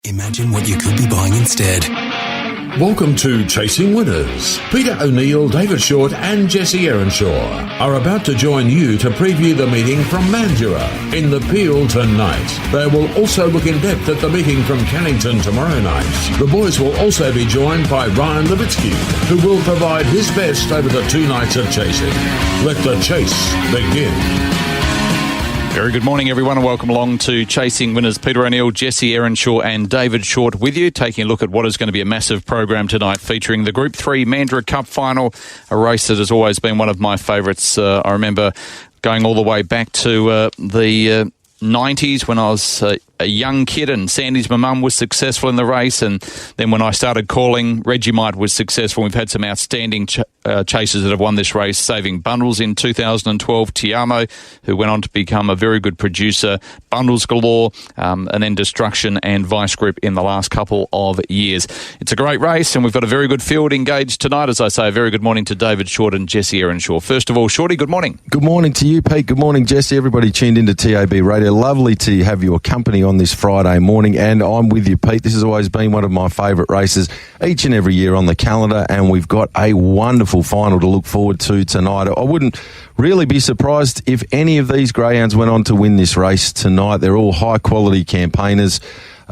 Imagine what you could be buying instead. Welcome to Chasing Winners. Peter O'Neill, David Shortte and Jesse Erenshaw are about to join you to preview the meeting from Mandurah in the Peel tonight. They will also look in depth at the meeting from Cannington tomorrow night. The boys will also be joined by Ryan Levitsky, who will provide his best over the 2 nights of chasing. Let the chase begin. Very good morning, everyone, and welcome along to Chasing Winners. Peter O'Neill, Jesse Erenshaw and David Shortte with you, taking a look at what is going to be a massive program tonight, featuring the Group 3 Mandurah Cup Final, a race that has always been one of my favourites. I remember going all the way back to the 90s when I was a young kid, and Sandy's my mum was successful in the race, and then when I started calling, Reggie Might was successful. We've had some outstanding chasers that have won this race, Saving Bundles in 2012, Tiamo, who went on to become a very good producer, Bundles Galore, and then Destruction and Vice Grip in the last couple of years. It's a great race, and we've got a very good field engaged tonight. As I say, a very good morning to David Shortte and Jesse Erenshaw. First of all, Shorty, good morning. Good morning to you, Pete. Good morning, Jesse. Everybody tuned into TAB Radio. Lovely to have your company on this Friday morning, and I'm with you, Pete. This has always been one of my favourite races each and every year on the calendar, and we've got a wonderful final to look forward to tonight. I wouldn't really be surprised if any of these greyhounds went on to win this race tonight. They're all high-quality campaigners.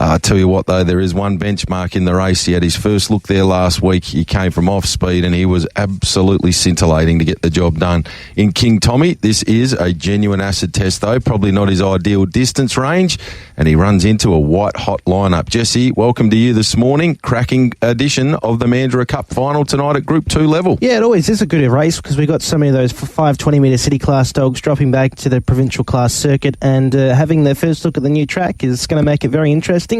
I tell you what, though, there is one benchmark in the race. He had his first look there last week. He came from off-speed, and he was absolutely scintillating to get the job done. In King Tommy, this is a genuine acid test, though. Probably not his ideal distance range, and he runs into a white-hot lineup. Jesse, welcome to you this morning. Cracking edition of the Mandurah Cup Final tonight at Group 2 level. Yeah, it always is a good race because we got so many of those 520-metre city class dogs dropping back to the provincial class circuit, and having their first look at the new track is going to make it very interesting.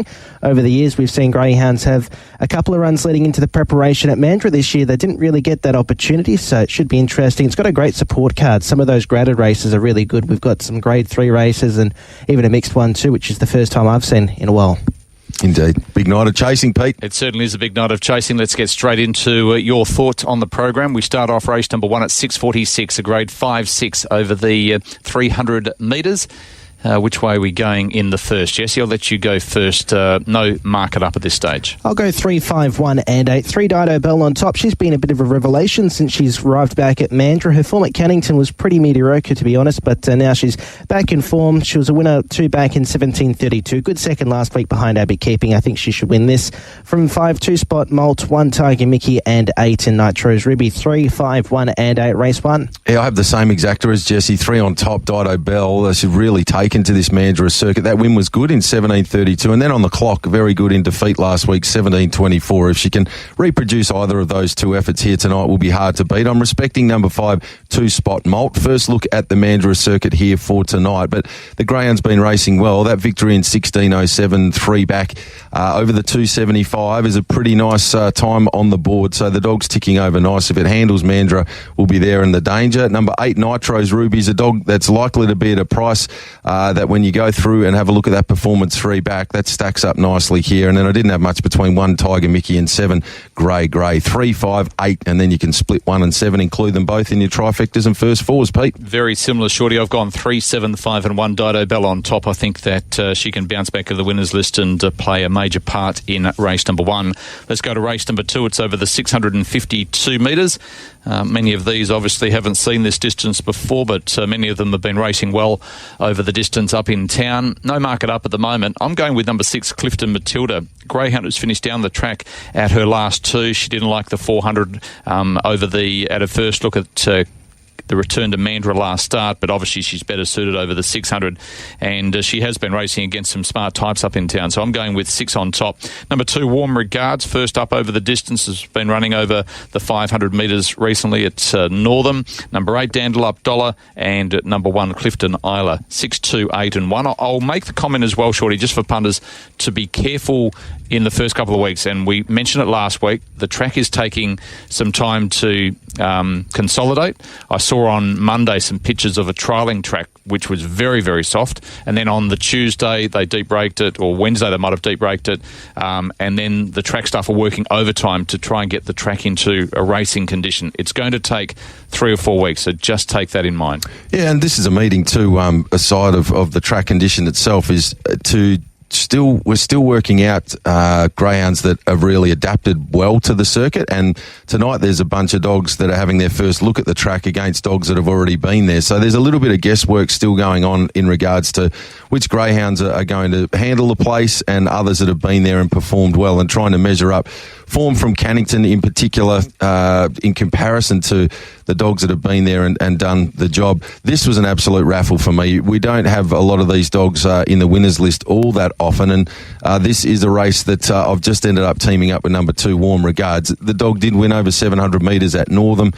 Over the years, we've seen greyhounds have a couple of runs leading into the preparation at Mandurah. This year, they didn't really get that opportunity, so it should be interesting. It's got a great support card. Some of those graded races are really good. We've got some grade 3 races and even a mixed one too, which is the first time I've seen in a while. Indeed. Big night of chasing, Pete. It certainly is a big night of chasing. Let's get straight into your thoughts on the program. We start off race number 1 at 6:46, a grade 5-6 over the 300 metres. Which way are we going in the first? Jesse, I'll let you go first. No market up at this stage. I'll go 3, 5, 1 and 8. 3 Dido Bell on top. She's been a bit of a revelation since she's arrived back at Mandurah. Her form at Cannington was pretty mediocre, to be honest, but now she's back in form. She was a winner 2 back in 17:32. Good second last week behind Abby Keeping. I think she should win this. From 5, 2 Spot Malt, 1 Tiger Mickey and 8 in Nitro's Ruby. 3, 5, 1 and 8. Race 1. Yeah, I have the same exactor as Jesse. 3 on top, Dido Bell. She's really taken to this Mandurah circuit. That win was good in 17:32, and then on the clock, very good in defeat last week, 17:24. If she can reproduce either of those two efforts here tonight, will be hard to beat. I'm respecting number 5, 2 Spot Malt. First look at the Mandurah circuit here for tonight, but the greyhound's been racing well. That victory in 16:07, 3 back over the 2:75 is a pretty nice time on the board, so the dog's ticking over nice. If it handles Mandurah, will be there in the danger. Number 8, Nitro's Ruby, is a dog that's likely to be at a price that when you go through and have a look at that performance 3 back, that stacks up nicely here. And then I didn't have much between 1 Tiger Mickey and 7 Grey. 3, 5, 8, and then you can split 1 and 7, include them both in your trifectas and first fours, Pete. Very similar, Shorty. I've gone 3, 7, 5 and 1 Dido Bell on top. I think that she can bounce back to the winners list and play a major part in race number 1. Let's go to race number 2. It's over the 652 metres. Many of these obviously haven't seen this distance before, but many of them have been racing well over the distance up in town. No market up at the moment. I'm going with number 6, Clifton Matilda. Greyhound has finished down the track at her last 2. She didn't like the 400 at her first look at the return to Mandurah last start, but obviously she's better suited over the 600, and she has been racing against some smart types up in town, so I'm going with 6 on top. Number 2, Warm Regards, first up over the distance, has been running over the 500 metres recently at Northam. Number 8, Dandelup Dollar, and number 1, Clifton Isla. 6, 2, 8 and 1. I'll make the comment as well, Shorty, just for punters, to be careful in the first couple of weeks, and we mentioned it last week, the track is taking some time to consolidate. I saw on Monday some pictures of a trialling track which was very, very soft, and then on the Tuesday they deep braked it, or Wednesday they might have deep braked it, and then the track staff are working overtime to try and get the track into a racing condition. It's going to take 3 or 4 weeks, so just take that in mind. Yeah, and this is a meeting too, aside of the track condition itself, is to we're still working out greyhounds that have really adapted well to the circuit. And tonight there's a bunch of dogs that are having their first look at the track against dogs that have already been there. So there's a little bit of guesswork still going on in regards to which greyhounds are going to handle the place and others that have been there and performed well, and trying to measure up form from Cannington in particular in comparison to the dogs that have been there and done the job. This was an absolute raffle for me. We don't have a lot of these dogs in the winners list all that often, and this is a race that I've just ended up teaming up with number 2, Warm Regards. The dog did win over 700 metres at Northam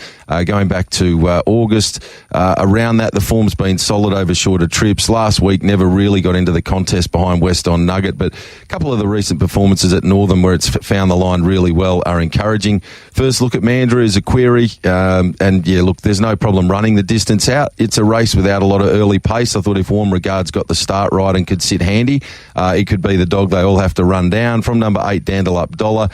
going back to August. Around that, the form's been solid over shorter trips. Last week never really got into the contest behind West on Nugget, but a couple of the recent performances at Northam where it's found the line really well are encouraging. First look at Mandurah is a query, and yeah, look, there's no problem running the distance out. It's a race without a lot of early pace. I thought if Warm Regards got the start right and could sit handy, it could be the dog they all have to run down. From number 8, Dandle Up Dollar,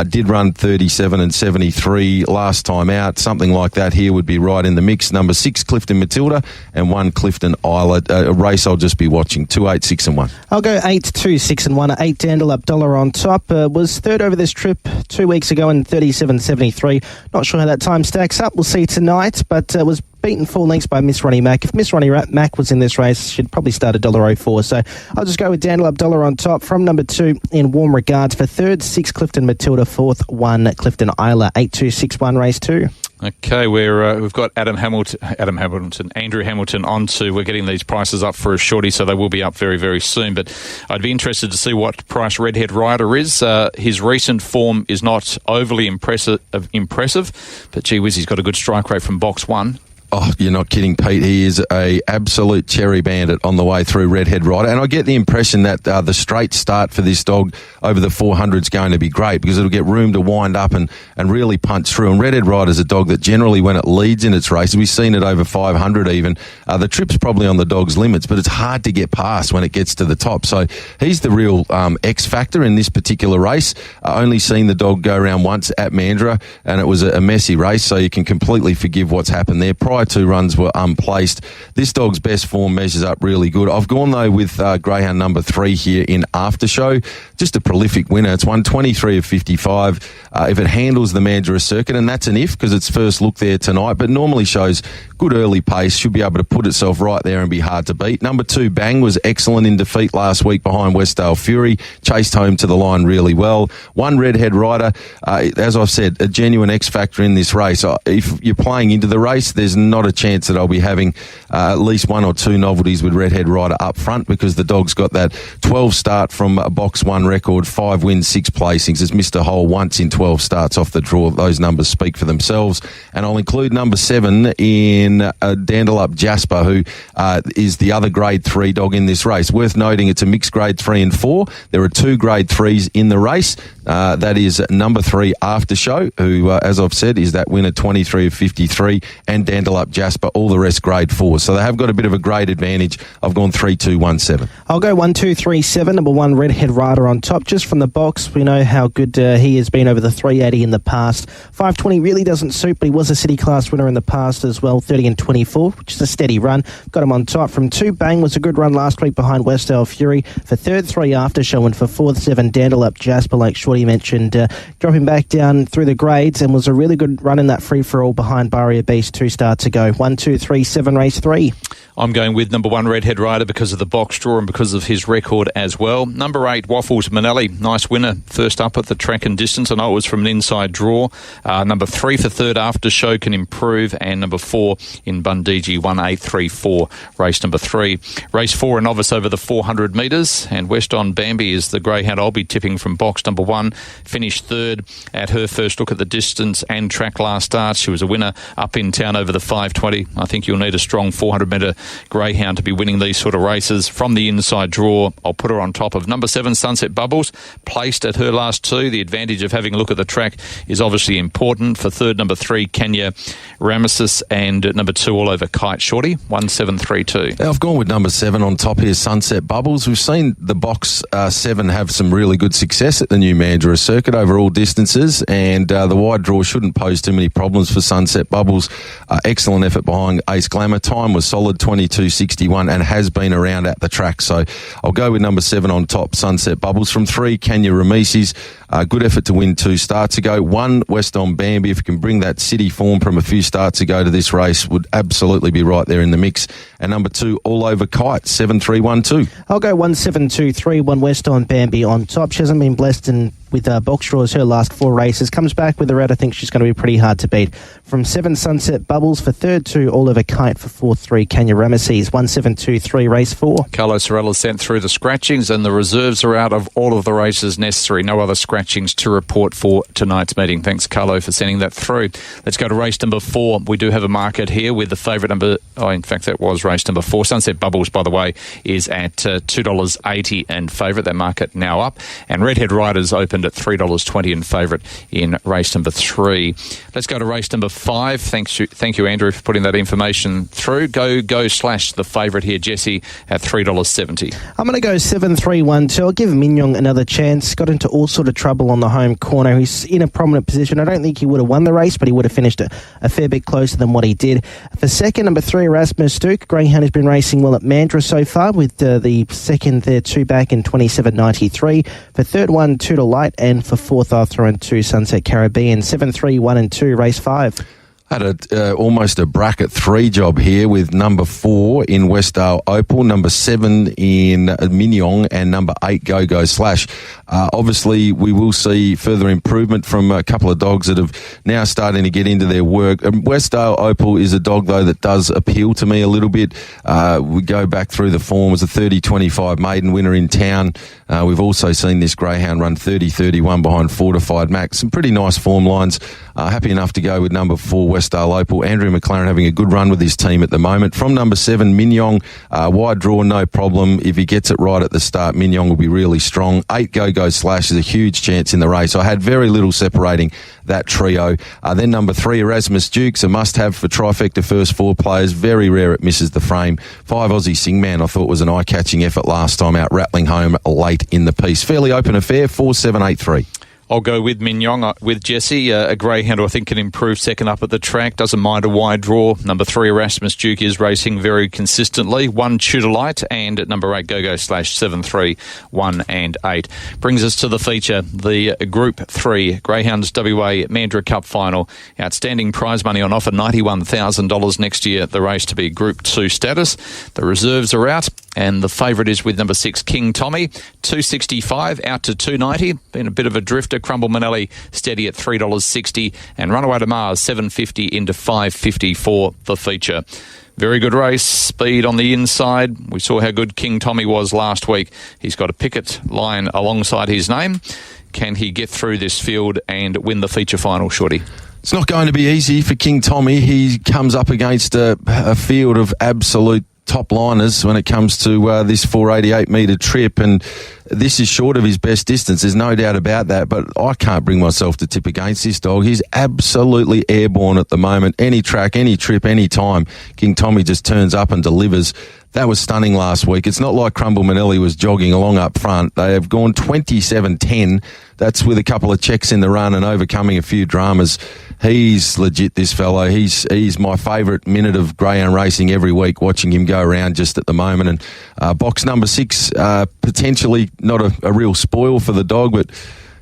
did run 37 and 73 last time out. Something like that here would be right in the mix. Number 6, Clifton Matilda, and 1, Clifton Isla. A race I'll just be watching. 2, 8, 6 and 1. I'll go 8, 2, 6 and 1. 8, Dandle Up Dollar on top. Was third over this trip 2 weeks ago in 37.73. Not sure how that time stacks up. We'll see tonight, but was beaten 4 lengths by Miss Ronnie Mack. If Miss Ronnie Mack was in this race, she'd probably start $1.04. So I'll just go with Dandle Up Dollar on top. From number 2 in Warm Regards for third, 6, Clifton Matilda. Fourth, 1, Clifton Isla. 8, 2, 6, 1, race 2. Okay, we've got Andrew Hamilton on to. We're getting these prices up for a shorty, so they will be up very, very soon. But I'd be interested to see what price Redhead Rider is. His recent form is not overly impressive, but gee whiz, he's got a good strike rate from box 1. Oh, you're not kidding, Pete. He is a absolute cherry bandit on the way through Redhead Rider. And I get the impression that the straight start for this dog over the 400 is going to be great because it'll get room to wind up and really punch through. And Redhead Rider is a dog that generally, when it leads in its races, we've seen it over 500 even, the trip's probably on the dog's limits, but it's hard to get past when it gets to the top. So he's the real X factor in this particular race. Only seen the dog go around once at Mandurah, and it was a messy race, so you can completely forgive what's happened there. Prior 2 runs were unplaced. This dog's best form measures up really good. I've gone, though, with greyhound number 3 here in After Show. Just a prolific winner. It's won 23 of 55. If it handles the Mandurah circuit, and that's an if because it's first look there tonight, but normally shows good early pace, should be able to put itself right there and be hard to beat. Number 2, Bang, was excellent in defeat last week behind Westdale Fury. Chased home to the line really well. 1, Redhead Rider, as I've said, a genuine X factor in this race. If you're playing into the race, there's not a chance that I'll be having at least 1 or 2 novelties with Redhead Rider up front because the dog's got that 12 start from a box 1 record, 5 wins, 6 placings. It's missed a hole once in 12 starts off the draw. Those numbers speak for themselves. And I'll include number 7 in Dandle Up Jasper, who is the other grade 3 dog in this race. Worth noting, it's a mixed grade 3 and 4. There are 2 grade 3s in the race. That is number 3, After Show, who, as I've said, is that winner 23 of 53, and Dandle Up Jasper, all the rest grade 4s. So they have got a bit of a grade advantage. I've gone 3, 2, 1, 7. I'll go 1, 2, 3, 7. Number 1, Redhead Rider on top. Just from the box, we know how good he has been over the 380 in the past. 520 really doesn't suit, but he was a city class winner in the past as well, 30 and 24, which is a steady run. Got him on top. From 2, Bang was a good run last week behind Westdale Fury. For third, 3, After Show, and for fourth, 7, Dandle Up Jasper, like Shorty mentioned, dropping back down through the grades, and was a really good run in that free-for-all behind Barrier Beast 2 starts ago. 1, 2, 3, 7, race 3. I'm going with number 1, Redhead Rider, because of the box draw and because of his record as well. Number 8, Waffles Manelli, nice winner, first up at the track and distance. I know it was from an inside draw. Number 3 for third, After Show, can improve, and number 4 in Bundiji, 1834, race number 3. Race 4, a novice over the 400 metres, and West on Bambi is the greyhound I'll be tipping from box number 1. Finished third at her first look at the distance and track last start. She was a winner up in town over the 520. I think you'll need a strong 400-metre greyhound to be winning these sort of races. From the inside draw, I'll put her on top of number 7, Sunset Bubbles, placed at her last 2. The advantage of having a look at the track is obviously important. For third, number 3, Kenya Ramesis, and number 2 all over Kite, Shorty, 1732. Now, I've gone with number 7 on top here, Sunset Bubbles. We've seen the box 7 have some really good success at the new Mandurah circuit over all distances, and the wide draw shouldn't pose too many problems for Sunset Bubbles. Excellent effort behind Ace Glamour. Time was solid, 22.61, and has been around at the track. So I'll go with number 7 on top, Sunset Bubbles. From 3, Kenya Ramises. Good effort to win 2 starts ago. 1, West on Bambi. If you can bring that city form from a few starts ago to this race, would absolutely be right there in the mix. And number 2, All Over Kite, 7-3-1-2. I'll go 1-7-2-3, 1 West on Bambi on top. She hasn't been blessed with box draws her last 4 races. Comes back with a red. I think she's going to be pretty hard to beat. From 7, Sunset Bubbles for third, 2, All Over Kite for 4-3, Kenya Ramises, 1-7-2-3, race 4. Carlos Sorella sent through the scratchings, and the reserves are out of all of the races necessary. No other scratchings to report for tonight's meeting. Thanks, Carlo, for sending that through. Let's go to race number 4. We do have a market here with the favourite number... Oh, in fact, that was race number 4. Sunset Bubbles, by the way, is at $2.80 and favourite. That market now up. And Redhead Riders opened at $3.20 and favourite in race number 3. Let's go to race number 5. Thank you, Andrew, for putting that information through. Go slash the favourite here, Jesse, at $3.70. I'm going to go 7-3-1-2. I'll give Mignon another chance. Got into all sort of trouble on the home corner. He's in a prominent position. I don't think he would have won the race, but he would have finished a fair bit closer than what he did. For second, number 3, Erasmus Duke. Greyhound has been racing well at Mandurah so far, with the second there 2 back in 27.93. For third one, 2 to Light, and for fourth, I'll throw in 2 Sunset Caribbean. 7-3-1-2, race 5. Had almost a bracket 3 job here with number 4 in Westdale Opal, number 7 in Mignon, and number 8 Go Slash. Obviously, we will see further improvement from a couple of dogs that have now starting to get into their work. Westdale Opal is a dog, though, that does appeal to me a little bit. We go back through the form as a 30-25 maiden winner in town. We've also seen this greyhound run 30-31 behind Fortified Max. Some pretty nice form lines. Happy enough to go with number 4, Westdale Opal. Andrew McLaren having a good run with his team at the moment. From number 7, Mignon, wide draw, no problem. If he gets it right at the start, Mignon will be really strong. 8 Go Slash is a huge chance in the race. I had very little separating that trio. Then number 3, Erasmus Duke's a must-have for trifecta first 4 players. Very rare it misses the frame. 5 Aussie Singman, I thought was an eye-catching effort last time out, rattling home late in the piece. Fairly open affair, 4-7-8-3. I'll go with Mignon, with Jesse. A greyhound who I think can improve second up at the track. Doesn't mind a wide draw. Number 3, Erasmus Duke, is racing very consistently. 1, Tudor Light, and at number 8, Go Slash, 7-3-1 and 8. Brings us to the feature, the Group 3 Greyhounds WA Mandurah Cup Final. Outstanding prize money on offer, $91,000 next year. The race to be Group 2 status. The reserves are out, and the favourite is with number 6, King Tommy, $265 out to $290. Been a bit of a drifter. Crumble Manelli steady at $3.60, and Runaway to Mars $7.50 into $5.50 for the feature. Very good race, speed on the inside. We saw how good King Tommy was last week. He's got a picket line alongside his name. Can he get through this field and win the feature final, Shorty? It's not going to be easy for King Tommy. He comes up against a field of absolute top liners when it comes to this 488 metre trip, and this is short of his best distance. There's no doubt about that, but I can't bring myself to tip against this dog. He's absolutely airborne at the moment. Any track, any trip, any time, King Tommy just turns up and delivers. That was stunning last week. It's not like Crumble Manelli was jogging along up front. They have gone 27-10. That's with a couple of checks in the run and overcoming a few dramas. He's legit, this fellow. He's my favourite minute of greyhound racing every week, watching him go around just at the moment. And box number 6, potentially not a real spoil for the dog, but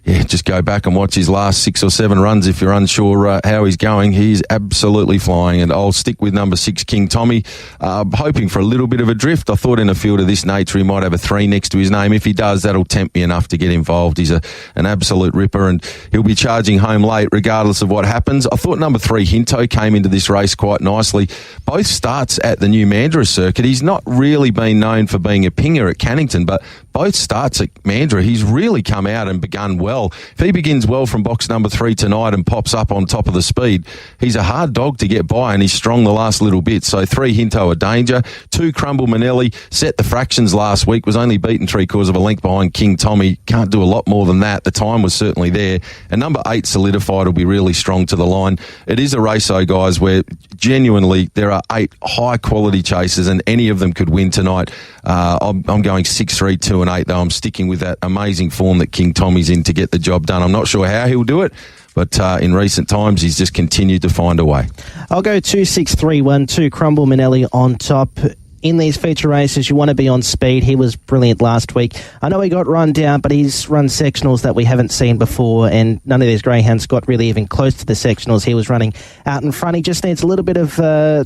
yeah, just go back and watch his last 6 or 7 runs if you're unsure how he's going. He's absolutely flying, and I'll stick with number 6, King Tommy, hoping for a little bit of a drift. I thought in a field of this nature he might have a 3 next to his name. If he does, that'll tempt me enough to get involved. He's an absolute ripper, and he'll be charging home late regardless of what happens. I thought number 3, Hinto, came into this race quite nicely. Both starts at the new Mandurah circuit. He's not really been known for being a pinger at Cannington, but both starts at Mandurah, he's really come out and begun well. If he begins well from box number 3 tonight and pops up on top of the speed, he's a hard dog to get by, and he's strong the last little bit. So 3 Hinto a danger. 2 Crumble Manelli set the fractions last week, was only beaten 3/4 of a length behind King Tommy. Can't do a lot more than that. The time was certainly there. And number 8 Solidified will be really strong to the line. It is a race, though, guys, where genuinely there are 8 high-quality chasers, and any of them could win tonight. I'm going 6, 3, 2 and 8, though. I'm sticking with that amazing form that King Tommy's in to get the job done. I'm not sure how he'll do it, but in recent times he's just continued to find a way. I'll go 2, 6, 3, 1, 2 Crumble Manelli on top. In these feature races, you want to be on speed. He was brilliant last week. I know he got run down, but he's run sectionals that we haven't seen before, and none of these greyhounds got really even close to the sectionals. He was running out in front. He just needs a little bit of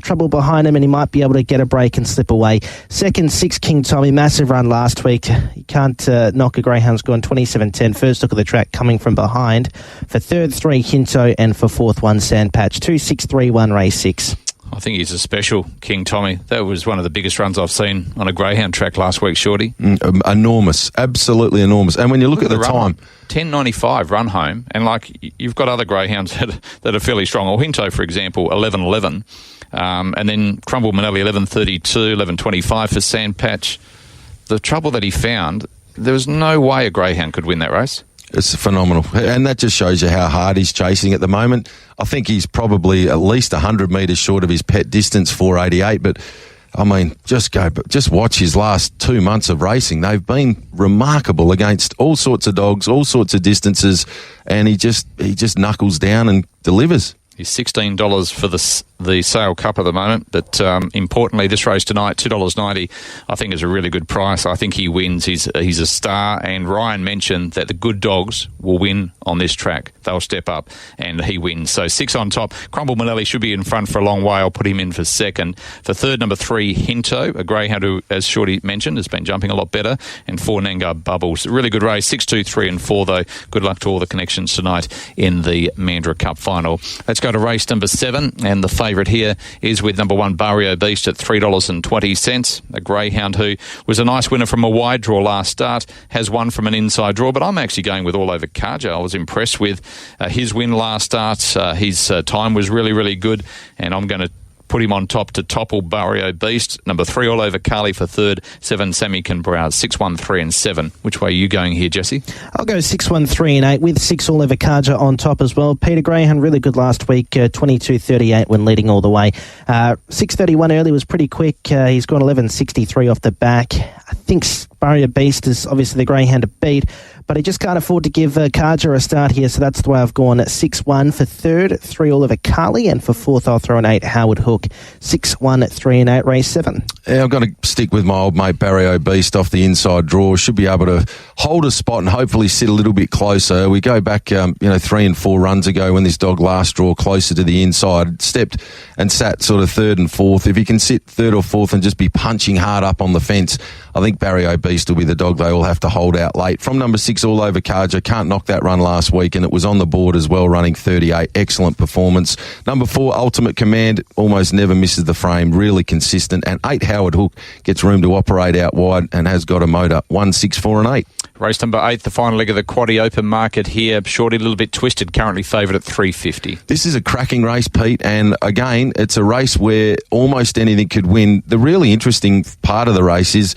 trouble behind him, and he might be able to get a break and slip away. Second, 6 King Tommy, massive run last week. You can't knock a greyhound's gone 27.10. First look at the track coming from behind. For third, 3 Hinto, and for fourth, 1 Sandpatch. 2, 6, 3, 1, race 6. I think he's a special, King Tommy. That was one of the biggest runs I've seen on a greyhound track last week, Shorty. Enormous, absolutely enormous. And when you look at the time, 10.95 run home, and you've got other greyhounds that are fairly strong. Or Hinto, for example, 11.11, and then Crumble Manelli 11.32, 11.25 for Sandpatch. The trouble that he found, there was no way a greyhound could win that race. It's phenomenal. And that just shows you how hard he's chasing at the moment. I think he's probably at least 100 metres short of his pet distance, 488. But, I mean, just watch his last 2 months of racing. They've been remarkable against all sorts of dogs, all sorts of distances. And he just knuckles down and delivers. He's $16 for the Sale Cup at the moment, but importantly, this race tonight, $2.90, I think is a really good price. I think he wins. He's a star, and Ryan mentioned that the good dogs will win on this track. They'll step up, and he wins. So 6 on top. Crumble Manelli should be in front for a long way. I'll put him in for second. For third, number 3, Hinto, a greyhound who, as Shorty mentioned, has been jumping a lot better, and 4, Nangar Bubbles. A really good race. 6, 2, 3 and 4, though. Good luck to all the connections tonight in the Mandurah Cup final. Let's go to race number 7, and the favourite here is with number 1 Barrio Beast at $3.20. A greyhound who was a nice winner from a wide draw last start, has won from an inside draw, but I'm actually going with All Over Kaja. I was impressed with his win last start. His time was really, really good, and I'm going to put him on top to topple Barrio Beast. Number 3, All Over Carly for third. 7, Sammy Can Browse. 6, 1, 3 and 7. Which way are you going here, Jesse? I'll go 6, 1, 3 and 8 with 6 All Over Kaja on top as well. Peter Greyhound, really good last week. 22.38 when leading all the way. 6.31 early was pretty quick. He's gone 11.63 off the back. I think Barrio Beast is obviously the greyhound to beat, but he just can't afford to give Kaja a start here, so that's the way I've gone. 6-1 for third, 3 all over Carly, and for fourth I'll throw an 8 Howard Hook. 6-1, 3 and 8, race 7. Yeah, I'm going to stick with my old mate Barrio Beast off the inside draw. Should be able to hold a spot and hopefully sit a little bit closer. We go back 3 and 4 runs ago when this dog last draw closer to the inside, stepped and sat sort of third and fourth. If he can sit third or fourth and just be punching hard up on the fence, I think Barrio Beast will be the dog they all have to hold out late. From number 6, All Over Kaja, can't knock that run last week, and it was on the board as well, running 38. Excellent performance. Number 4, Ultimate Command, almost never misses the frame, really consistent. And 8, Howard Hook, gets room to operate out wide and has got a motor. 1, 6, 4 and 8. Race number 8, the final leg of the Quaddie Open Market here. Shorty, a little bit twisted, currently favoured at $3.50. This is a cracking race, Pete, and again, it's a race where almost anything could win. The really interesting part of the race is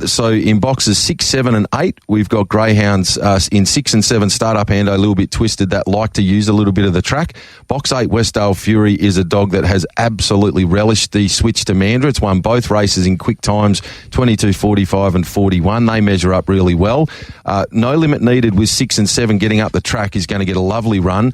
so in boxes 6, 7 and 8, we've got greyhounds in 6 and 7, Start Up Ando, a little bit twisted, that like to use a little bit of the track. Box 8, Westdale Fury, is a dog that has absolutely relished the switch to Mandurah. It's won both races in quick times, 22.45 and 41. They measure up really well. No Limit Needed with 6 and 7 getting up the track is going to get a lovely run.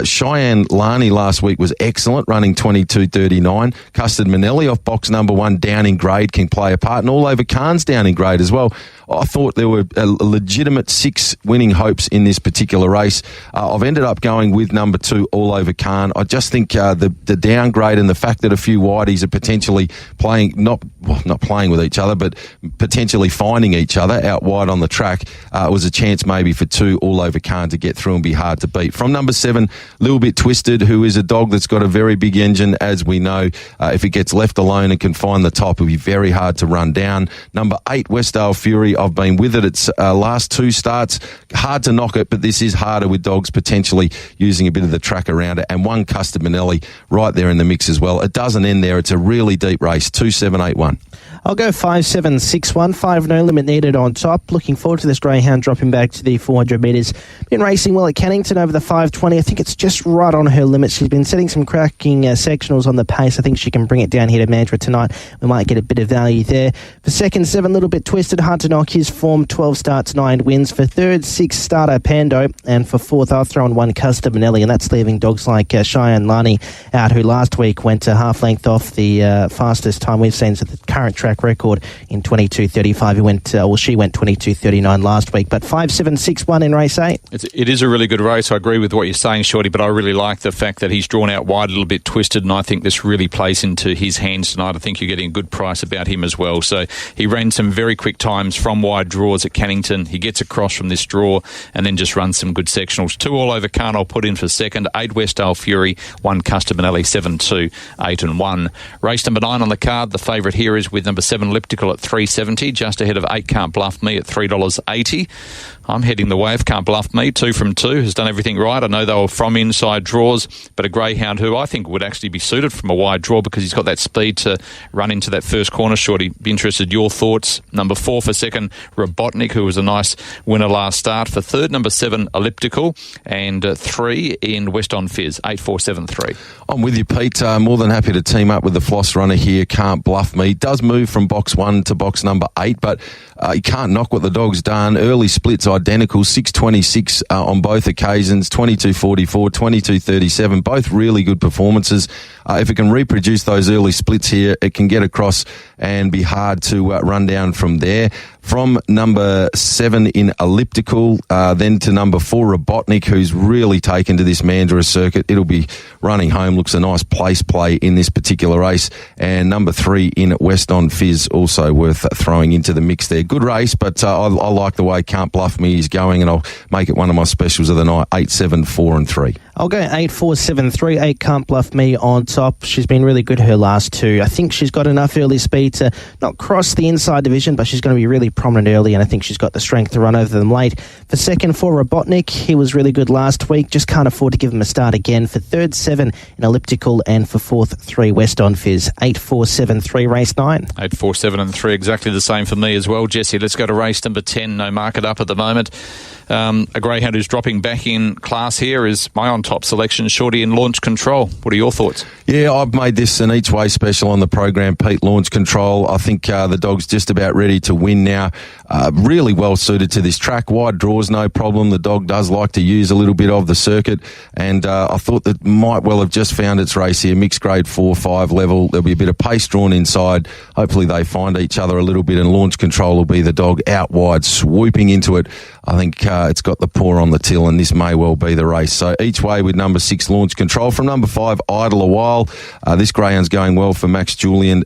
Cheyenne Lani last week was excellent, running 22.39. Custard Manelli off box number 1, down in grade, can play a part, and All Over Khan's down in grade as well. I thought there were a legitimate 6 winning hopes in this particular race. I've ended up going with number 2, All Over Khan. I just think the downgrade and the fact that a few wideys are potentially playing, not playing with each other, but potentially finding each other out wide on the track, was a chance maybe for 2, All Over Khan, to get through and be hard to beat. From number 7, 7, a little bit Twisted, who is a dog that's got a very big engine, as we know. If it gets left alone and can find the top, it'll be very hard to run down. Number 8, Westdale Fury. I've been with it. Its last 2 starts, hard to knock it, but this is harder with dogs potentially using a bit of the track around it. And 1, Custominelli, right there in the mix as well. It doesn't end there. It's a really deep race. 2, 7, 8, 1. I'll go 5, 7, 6, 1. 5, no limit needed on top. Looking forward to this greyhound dropping back to the 400 metres. Been racing well at Cannington over the 520. I think it's just right on her limit. She's been setting some cracking sectionals on the pace. I think she can bring it down here to Mandurah tonight. We might get a bit of value there. For second, 7, a little bit Twisted. Hard to knock his form. 12 starts, 9 wins. For third, 6, Starter Pando. And for fourth, I'll throw in 1, Custominelli. And that's leaving dogs like Cheyenne Lani out, who last week went to half length off the fastest time we've seen at the current track record in 22.35. She went 22.39 last week. But 5, 7, 6, 1 in race 8. It is a really good race. I agree with what you're saying, Shorty, but I really like the fact that he's drawn out wide, a little bit Twisted, and I think this really plays into his hands tonight. I think you're getting a good price about him as well. So he ran some very quick times from wide draws at Cannington. He gets across from this draw and then just runs some good sectionals. 2 all over Carn I'll put in for second. 8, Westdale Fury. 1, Custominelli. 7, 2, 8 and 1. Race number 9 on the card. The favourite here is with number 7, Elliptical at $3.70, just ahead of 8, Can't Bluff Me at $3.80. I'm heading the way of Can't Bluff Me. 2 from 2 has done everything right. I know they were from inside draws, but a greyhound who I think would actually be suited from a wide draw because he's got that speed to run into that first corner. Shorty, be interested your thoughts. Number 4 for second, Robotnik, who was a nice winner last start. For third, number 7, Elliptical, and 3 in West on Fizz. 8, 4, 7, 3. I'm with you, Pete. More than happy to team up with the floss runner here. Can't Bluff Me. Does move from box 1 to box number 8, but you can't knock what the dog's done. Early splits identical, 6.26 on both occasions, 22.44, 22.37, both really good performances. If it can reproduce those early splits here, it can get across and be hard to run down from there. From number 7 in Elliptical, then to number 4, Robotnik, who's really taken to this Mandurah circuit. It'll be running home. Looks a nice place play in this particular race. And number 3 in West on Fizz, also worth throwing into the mix there. Good race, but I like the way Can't Bluff Me is going, and I'll make it one of my specials of the night. 8, 7, 4 and 3. I'll go 8, 4, 7, 3. 8, Can't Bluff Me on top. She's been really good her last 2. I think she's got enough early speed to not cross the inside division, but she's going to be really prominent early, and I think she's got the strength to run over them late. For second, 4, Robotnik. He was really good last week. Just can't afford to give him a start again. For third, 7 in Elliptical, and for fourth, 3, West on Fizz. 8, 4, 7, 3, race 9. 8, 4, 7 and 3, exactly the same for me as well. Jesse, let's go to race number 10. No market up at the moment. A greyhound who's dropping back in class here is my on-top selection, Shorty in Launch Control. What are your thoughts? Yeah, I've made this an each-way special on the program, Pete. Launch Control. I think the dog's just about ready to win now. Really well suited to this track. Wide draws, no problem. The dog does like to use a little bit of the circuit, and I thought that might well have just found its race here. Mixed grade 4-5 level. There'll be a bit of pace drawn inside. Hopefully they find each other a little bit, and Launch Control will be the dog out wide, swooping into it. I think it's got the paw on the till, and this may well be the race. So each way with number 6, Launch Control. From number 5, Idle a While. This greyhound's going well for Max Julian.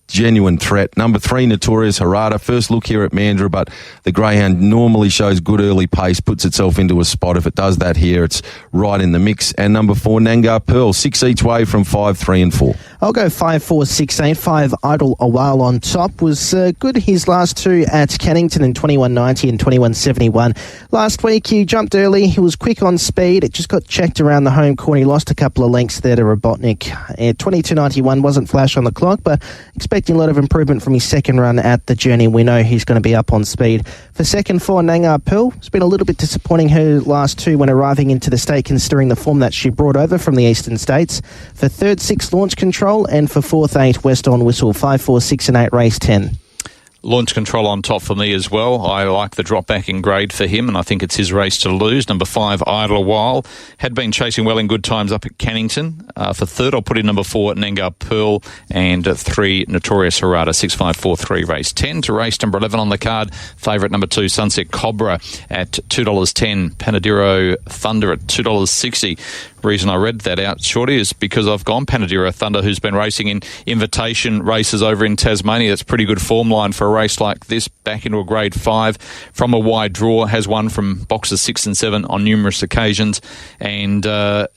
Genuine threat. Number 3, Notorious Harada. First look here at Mandurah, but the greyhound normally shows good early pace, puts itself into a spot. If it does that here, it's right in the mix. And number 4, Nangar Pearl. 6 each way from 5, 3 and 4. I'll go 5, 4, 6, 8. 5, Idle a While on top. Was good his last 2 at Cannington in 21.90 and 21.71. Last week he jumped early. He was quick on speed. It just got checked around the home corner. He lost a couple of lengths there to Robotnik. 22.91 wasn't flash on the clock, but expecting a lot of improvement from his second run at the Journey. We know he's going to be up on speed. For second, 4, Nangar Pearl. It's been a little bit disappointing her last 2 when arriving into the state, considering the form that she brought over from the eastern states. For third, 6, Launch Control, and for fourth, 8, West on Whistle. 5, 4, 6 and 8, race 10. Launch Control on top for me as well. I like the drop back in grade for him, and I think it's his race to lose. Number 5, Idle a While. Had been chasing well in good times up at Cannington. For third, I'll put in number 4, Nangar Pearl, and 3, Notorious Harada. 6, 5, 4, 3, race 10. To race number 11 on the card, favourite number 2, Sunset Cobra at $2.10. Panadero Thunder at $2.60. reason I read that out, Shorty, is because I've gone Mandurah Thunder, who's been racing in invitation races over in Tasmania. That's pretty good form line for a race like this, back into a grade 5 from a wide draw, has won from boxes 6 and 7 on numerous occasions, and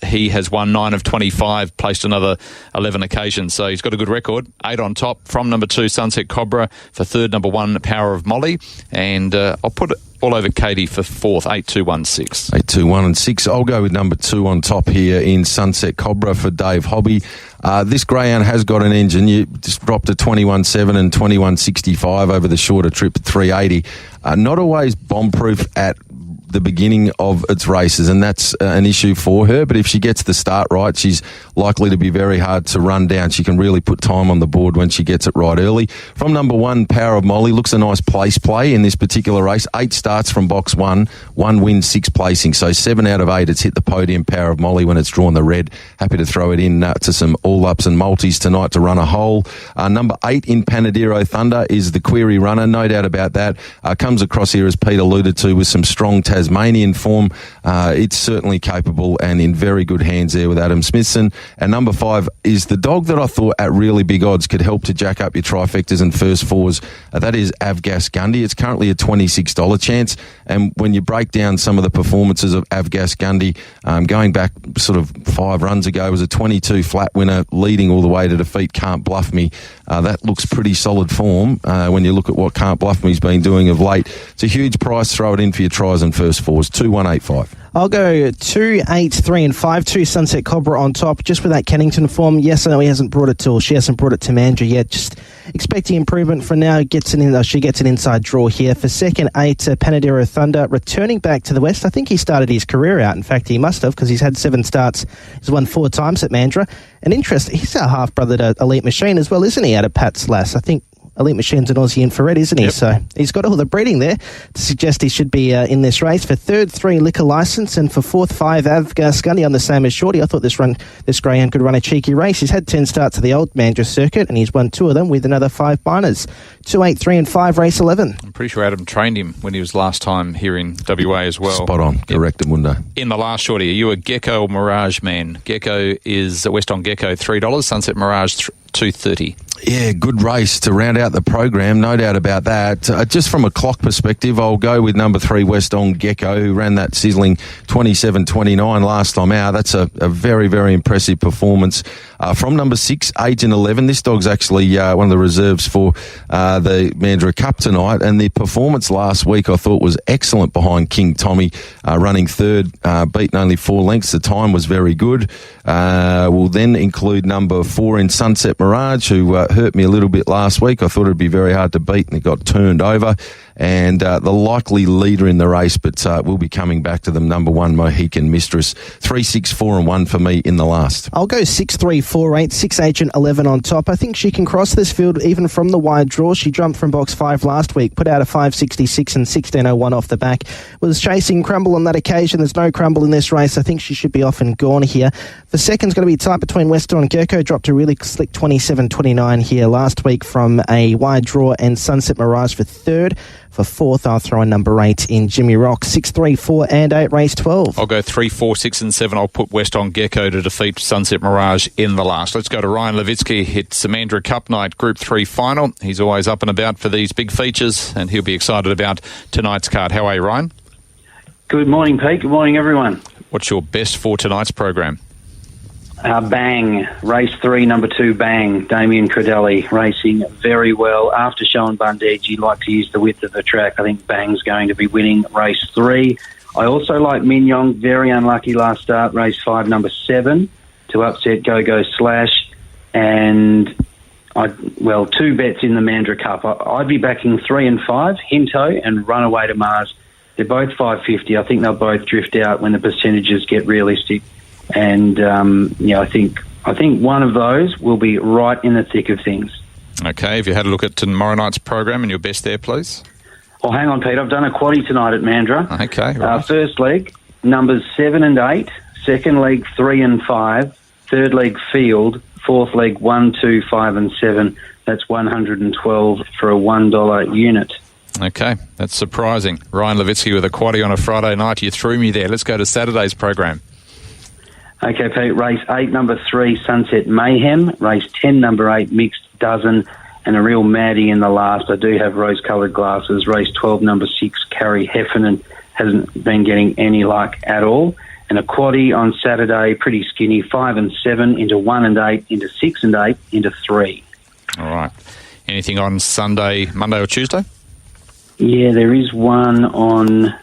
he has won 9 of 25, placed another 11 occasions, so he's got a good record. 8 on top from number 2, Sunset Cobra, for third, number 1, Power of Molly, and I'll put it all over Katie for fourth, 8-2-1-6. 8-2-1-6. I'll go with number 2 on top here in Sunset Cobra for Dave Hobby. This greyhound has got an engine. You just dropped to 21.7 and 21.65 over the shorter trip at 380. Not always bomb-proof at the beginning of its races, and that's an issue for her, but if she gets the start right, she's likely to be very hard to run down. She can really put time on the board when she gets it right early. From number 1, Power of Molly, looks a nice place play in this particular race. 8 starts from box 1, 1 win, 6 placing, so 7 out of 8 it's hit the podium, Power of Molly, when it's drawn the red. Happy to throw it in to some all-ups and multis tonight to run a hole. Number 8 in Mandurah Thunder is the query runner, no doubt about that. Comes across here, as Pete alluded to, with some strong Tasmanian form. It's certainly capable and in very good hands there with Adam Smithson. And number 5 is the dog that I thought at really big odds could help to jack up your trifectas and first fours. That is Avgas Gundy. It's currently a $26 chance. And when you break down some of the performances of Avgas Gundy, going back sort of 5 runs ago, was a 22 flat winner, leading all the way to defeat Can't Bluff Me. That looks pretty solid form when you look at what Can't Bluff Me's been doing of late. It's a huge price. Throw it in for your tries and first fours. 2-1-8-5. I'll go 2, 8, 3 and 5. 2 Sunset Cobra on top, just with that Kennington form. Yes, I know he hasn't brought it to, she hasn't brought it to Mandurah yet. Just expecting improvement for now. She gets an inside draw here. For second, 8, Mandurah Thunder, returning back to the West. I think he started his career out. In fact, he must have, because he's had 7 starts. He's won 4 times at Mandurah. And interesting, he's our half-brother to Elite Machine as well, isn't he, out of Pat's Lass? I think Elite Machine's an Aussie infrared, isn't he? Yep. So he's got all the breeding there to suggest he should be in this race. For third, 3, Liquor License, and for fourth, 5, Avgas Gundy. I'm the same as Shorty. I thought this greyhound could run a cheeky race. He's had 10 starts at the old Mandurah circuit, and he's won 2 of them with another 5 minors. 2, 8, 3 and 5, race 11. I'm pretty sure Adam trained him when he was last time here in WA as well. Spot on. Correct, Mundo. In the last, Shorty, are you a Gecko or Mirage man? Gecko is West on Gecko, $3. Sunset Mirage, $2.30. Yeah, good race to round out the program, no doubt about that. Just from a clock perspective, I'll go with number 3, West on Gecko, who ran that sizzling 27.29 last time out. That's a very, very impressive performance. From number 6, Agent 11, this dog's actually one of the reserves for the Mandurah Cup tonight, and the performance last week I thought was excellent behind King Tommy, running third, beaten only 4 lengths. The time was very good. We'll then include number 4 in Sunset Mirage, who hurt me a little bit last week. I thought it'd be very hard to beat, and it got turned over. And the likely leader in the race, but we'll be coming back to them, number 1, Mohican Mistress. 3, 6, 4 and 1 for me in the last. I'll go 6, 3, 4, 8, 6 Agent 11 on top. I think she can cross this field even from the wide draw. She jumped from box 5 last week, put out a 5.66 and 16.01 off the back. Was chasing Crumble on that occasion. There's no Crumble in this race. I think she should be off and gone here. The second's going to be tight between Western and Gecko. Dropped a really slick 27.29 here last week from a wide draw, and Sunset Mirage for third. For fourth, I'll throw in number 8 in Jimmy Rock. 6, 3, 4 and 8, race 12. I'll go 3, 4, 6 and 7. I'll put West on Gecko to defeat Sunset Mirage in the last. Let's go to Ryan Levitsky. It's Mandurah Cup night, Group 3 final. He's always up and about for these big features, and he'll be excited about tonight's card. How are you, Ryan? Good morning, Pete. Good morning, everyone. What's your best for tonight's program? Bang, race 3, number 2, Bang. Damien Credelli racing very well. After showing Bundeji, like to use the width of the track. I think Bang's going to be winning race 3. I also like Mignon, very unlucky last start, race 5, number 7, to upset Go-Go Slash. And, 2 bets in the Mandurah Cup. I'd be backing 3 and 5, Hinto and Runaway to Mars. They're both 550. I think they'll both drift out when the percentages get realistic. And I think one of those will be right in the thick of things. Okay, have you had a look at tomorrow night's program and your best there, please? Oh, hang on, Pete. I've done a quaddie tonight at Mandurah. Okay, right. First leg, numbers 7 and 8. Second leg, 3 and 5. Third leg, field. Fourth leg, 1, 2, 5 and 7. That's 112 for a $1 unit. Okay, that's surprising. Ryan Levitsky with a quaddie on a Friday night. You threw me there. Let's go to Saturday's program. Okay, Pete, race 8, number 3, Sunset Mayhem. Race 10, number 8, Mixed Dozen. And a real maddie in the last. I do have rose-coloured glasses. Race 12, number 6, Carrie Heffernan. Hasn't been getting any luck at all. And a quaddie on Saturday, pretty skinny, 5 and 7, into 1 and 8, into 6 and 8, into 3. All right. Anything on Sunday, Monday or Tuesday? Yeah, there is one on...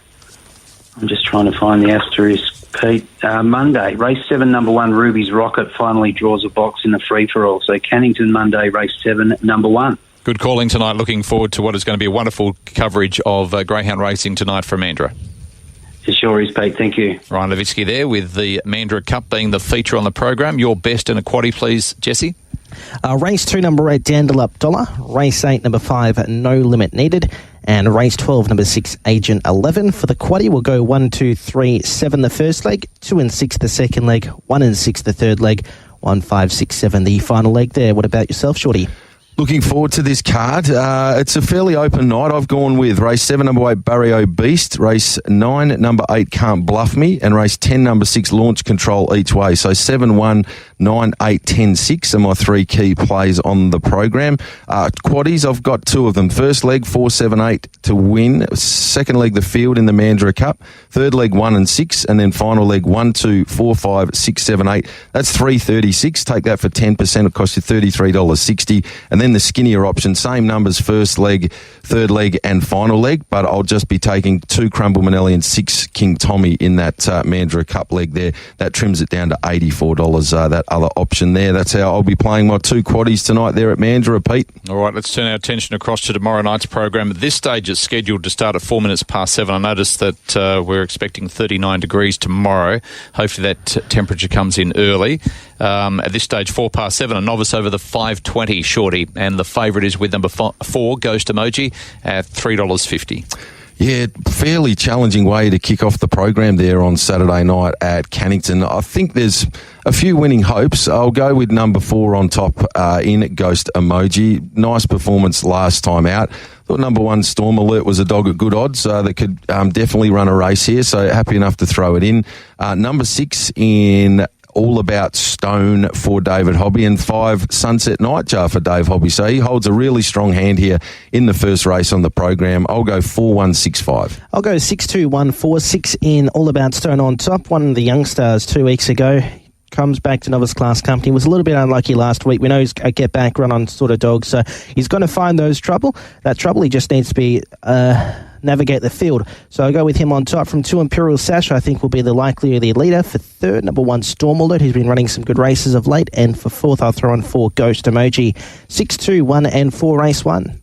I'm just trying to find the asterisk, Pete. Monday, race 7, number 1, Ruby's Rocket, finally draws a box in the free-for-all. So Cannington Monday, race 7, number 1. Good calling tonight. Looking forward to what is going to be a wonderful coverage of greyhound racing tonight from Mandurah. It sure is, Pete. Thank you. Ryan Levitsky there with the Mandurah Cup being the feature on the program. Your best in a quaddie, please, Jesse. Race 2, number 8, Dandalup Dollar. Race 8, number 5, No Limit Needed. And race 12, number 6, Agent 11. For the quaddie, we'll go 1, 2, 3, 7 the first leg, 2 and 6 the second leg, 1 and 6 the third leg, 1, 5, 6, 7 the final leg there. What about yourself, Shorty? Looking forward to this card. It's a fairly open night. I've gone with race 7, number 8, Barrio Beast, race 9, number 8, Can't Bluff Me, and race 10, number 6, Launch Control each way. So 7, 1, 9, 8, 10, 6 are my 3 key plays on the program. Quaddies, I've got 2 of them. First leg, 4, 7, 8 to win. Second leg, the field in the Mandurah Cup. Third leg, 1 and 6. And then final leg, 1, 2, 4, 5, 6, 7, 8. That's $3.36. Take that for 10%. It'll cost you $33.60. And then the skinnier option, same numbers, first leg, third leg and final leg, but I'll just be taking 2 Crumble Manelli and 6 King Tommy in that Mandurah Cup leg there. That trims it down to $84, that other option there. That's how I'll be playing my 2 quaddies tonight there at Mandurah, Pete. All right, let's turn our attention across to tomorrow night's program. At this stage, it's scheduled to start at 4 minutes past 7. I noticed that we're expecting 39 degrees tomorrow. Hopefully that temperature comes in early. At this stage, 4 past 7, a novice over the 5.20 Shorty, and the favourite is with number 4, Ghost Emoji, at $3.50. Yeah, fairly challenging way to kick off the program there on Saturday night at Cannington. I think there's a few winning hopes. I'll go with number 4 on top in Ghost Emoji. Nice performance last time out. Thought number 1 Storm Alert was a dog at good odds that could definitely run a race here, so happy enough to throw it in. Number 6 in All About Stone for David Hobby, and 5 Sunset Nightjar for Dave Hobby. So he holds a really strong hand here in the first race on the program. I'll go 4-1-6-5. I'll go 6-2-1-4-6 in All About Stone on top. One of the young stars 2 weeks ago. Comes back to novice class company. Was a little bit unlucky last week. We know he's a get back run on sort of dog, so he's going to find that trouble. He just needs to be navigate the field. So I'll go with him on top. From 2 Imperial Sash, I think will be the likely leader. For 3rd, number 1 Storm Alert, who's been running some good races of late. And for 4th, I'll throw on 4 Ghost Emoji. 6, 2, 1 and 4 race 1.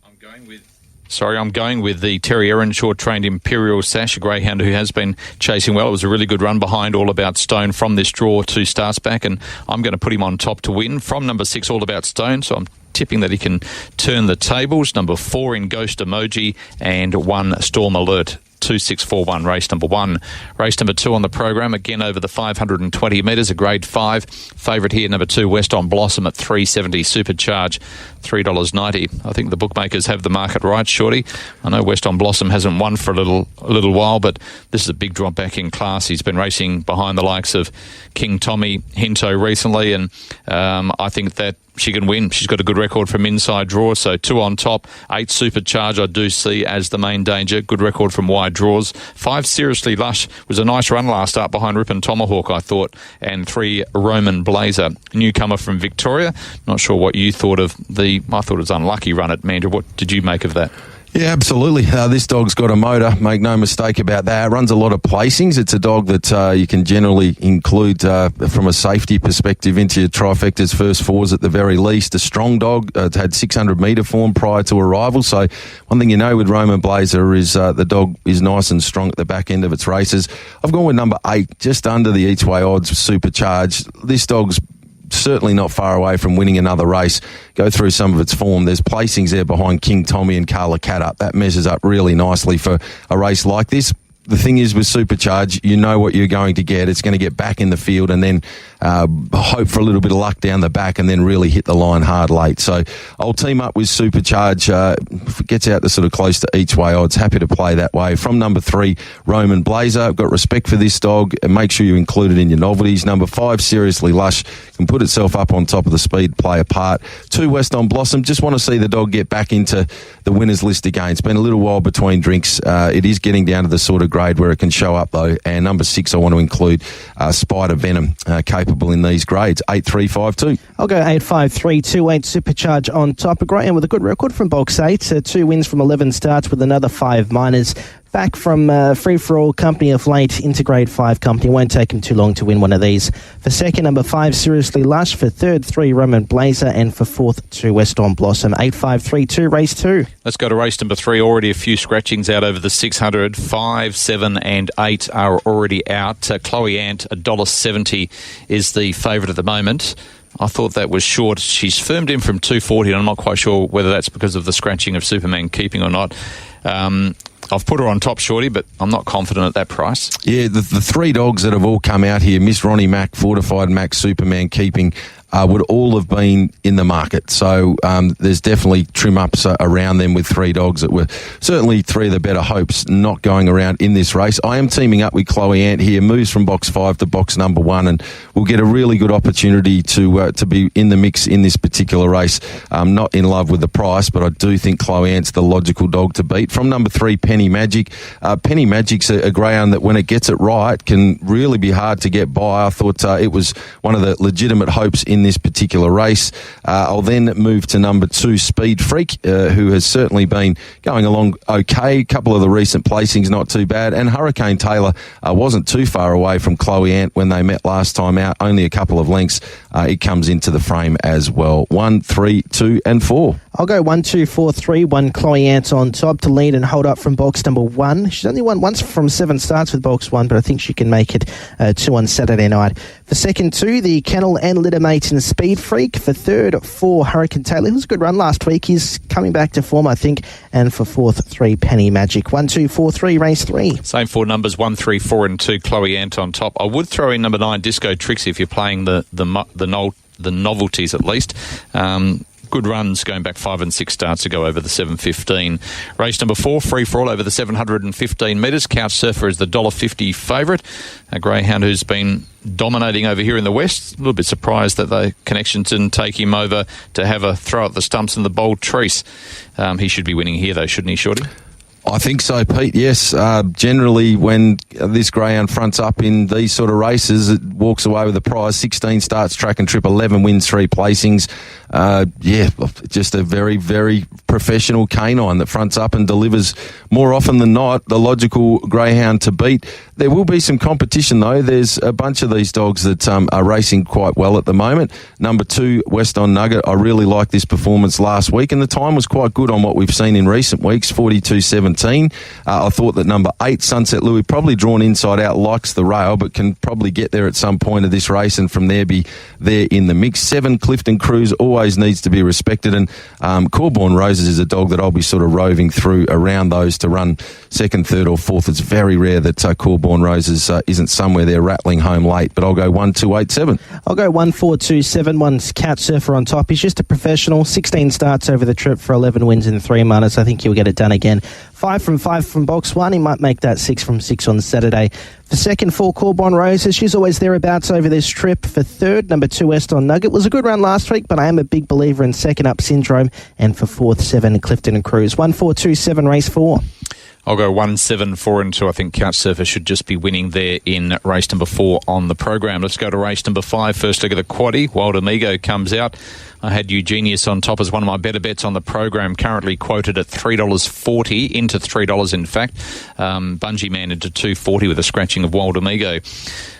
I'm going with the Terry Erenshaw trained Imperial Sash, a greyhound who has been chasing well. It was a really good run behind All About Stone from this draw 2 starts back, and I'm going to put him on top to win from number 6 All About Stone, so I'm tipping that he can turn the tables. Number 4 in Ghost Emoji and 1 Storm Alert. 2-6-4-1, race number 1. Race number 2 on the program, again over the 520 metres, a grade 5. Favourite here, number 2, West on Blossom at $3.70, Supercharge, $3.90. I think the bookmakers have the market right, Shorty. I know West on Blossom hasn't won for a little while, but this is a big drop back in class. He's been racing behind the likes of King Tommy, Hinto recently, and I think that she can win. She's got a good record from inside draws, so 2 on top. 8 Supercharge I do see as the main danger. Good record from wide draws. 5 Seriously Lush was a nice run last start behind Rip and Tomahawk, I thought. And 3 Roman Blazer, newcomer from Victoria. Not sure what you thought of I thought it was an unlucky run at Mandurah. What did you make of that? Yeah, absolutely. This dog's got a motor, make no mistake about that. Runs a lot of placings. It's a dog that you can generally include from a safety perspective into your trifecta's first 4s at the very least. A strong dog. It's had 600-metre form prior to arrival. So one thing you know with Roman Blazer is the dog is nice and strong at the back end of its races. I've gone with number 8, just under the each-way odds, Supercharged. This dog's certainly not far away from winning another race. Go through some of its form. There's placings there behind King Tommy and Carla Cat up. That measures up really nicely for a race like this. the thing is with Supercharge, you know what you're going to get. It's going to get back in the field and then hope for a little bit of luck down the back and then really hit the line hard late. So I'll team up with Supercharge. If it gets out to sort of close to each way odds, happy to play that way. From number 3, Roman Blazer. I've got respect for this dog, and make sure you include it in your novelties. Number 5, Seriously Lush, can put itself up on top of the speed, play a part. 2, West on Blossom. Just want to see the dog get back into the winners list again. It's been a little while between drinks. It is getting down to the sort of grade where it can show up though. And number 6, I want to include Spider Venom, capable in these grades. 8-3-5-2. I'll go 8-5-3-2-8 Supercharge on top. A great and with a good record from box 8. 2 wins from 11 starts with another 5 minors. Back from free-for-all company of late into grade 5 company. Won't take him too long to win one of these. For second, number 5, Seriously Lush. For third, 3, Roman Blazer. And for fourth, 2, West on Blossom. 8-5-3-2, race 2. Let's go to race number 3. Already a few scratchings out over the 600. 5, 7 and 8 are already out. Chloe Ant, $1.70 is the favourite at the moment. I thought that was short. She's firmed in from 240, and I'm not quite sure whether that's because of the scratching of Superman keeping or not. I've put her on top, Shorty, but I'm not confident at that price. Yeah, the 3 dogs that have all come out here, Miss Ronnie Mac, Fortified Mac, Superman Keeping, would all have been in the market. So there's definitely trim-ups around them with 3 dogs that were certainly 3 of the better hopes not going around in this race. I am teaming up with Chloe Ant here, moves from box 5 to box number 1, and we'll get a really good opportunity to be in the mix in this particular race. I'm not in love with the price, but I do think Chloe Ant's the logical dog to beat. From number 3, Penny Magic. Penny Magic's a greyhound that when it gets it right can really be hard to get by. I thought it was one of the legitimate hopes in this particular race. I'll then move to number 2, Speed Freak, who has certainly been going along okay. A couple of the recent placings not too bad, and Hurricane Taylor wasn't too far away from Chloe Ant when they met last time out, only a couple of lengths. It comes into the frame as well. 1, 3, 2 and 4. I'll go 1, 2, 4, 3. 1, Chloe Ant on top to lead and hold up from box number 1. She's only won once from 7 starts with box 1, but I think she can make it 2 on Saturday night. For second, 2, the Kennel and Litter Mate and Speed Freak. For third, 4, Hurricane Taylor, who's a good run last week. He's coming back to form, I think. And for fourth, 3, Penny Magic. 1, 2, 4, 3, race 3. Same 4 numbers, 1, 3, 4 and 2, Chloe Ant on top. I would throw in number 9, Disco Trixie, if you're playing the novelties at least. Good runs going back 5 and 6 starts to go over the 7:15. Race number 4, free for all over the 715 metres. Couch Surfer is the $1.50 favourite. A greyhound who's been dominating over here in the West. A little bit surprised that the connections didn't take him over to have a throw at the stumps in the Bold Treese. He should be winning here though, shouldn't he, Shorty? I think so, Pete, yes. Generally, when this greyhound fronts up in these sort of races, it walks away with the prize. 16 starts, track and trip, 11 wins, 3 placings. Just a very, very professional canine that fronts up and delivers more often than not the logical greyhound to beat. There will be some competition, though. There's a bunch of these dogs that are racing quite well at the moment. Number 2, West on Nugget. I really liked this performance last week, and the time was quite good on what we've seen in recent weeks, 42.17. I thought that number 8, Sunset Louis, probably drawn inside out, likes the rail, but can probably get there at some point of this race and from there be there in the mix. 7, Clifton Cruise, always needs to be respected, and Corborn Roses is a dog that I'll be sort of roving through around those to run second, third or fourth. It's very rare that Corborn Roses isn't somewhere there rattling home late, but I'll go 1, 2, 8, 7. I'll go 1, 4, 2, 7. 1's Couch Surfer on top. He's just a professional. 16 starts over the trip for 11 wins and 3 minors. I think he'll get it done again. 5 from box 1. He might make that 6 from 6 on Saturday. For second, 4, Corborn Roses. She's always thereabouts over this trip. For third, number 2, West on Nugget. Was a good run last week, but I am a big believer in second up Syndrome. And for fourth, 7, Clifton and Cruise. 1, 4, 2, 7, race 4. I'll go 1, 7, 4 and 2. I think Couch Surfer should just be winning there in race number 4 on the program. Let's go to race number 5. First leg of the quaddie. Wild Amigo comes out. I had Eugenius on top as one of my better bets on the program, currently quoted at $3.40, into $3 in fact. Bungee Man into $2.40 with a scratching of Wild Amigo.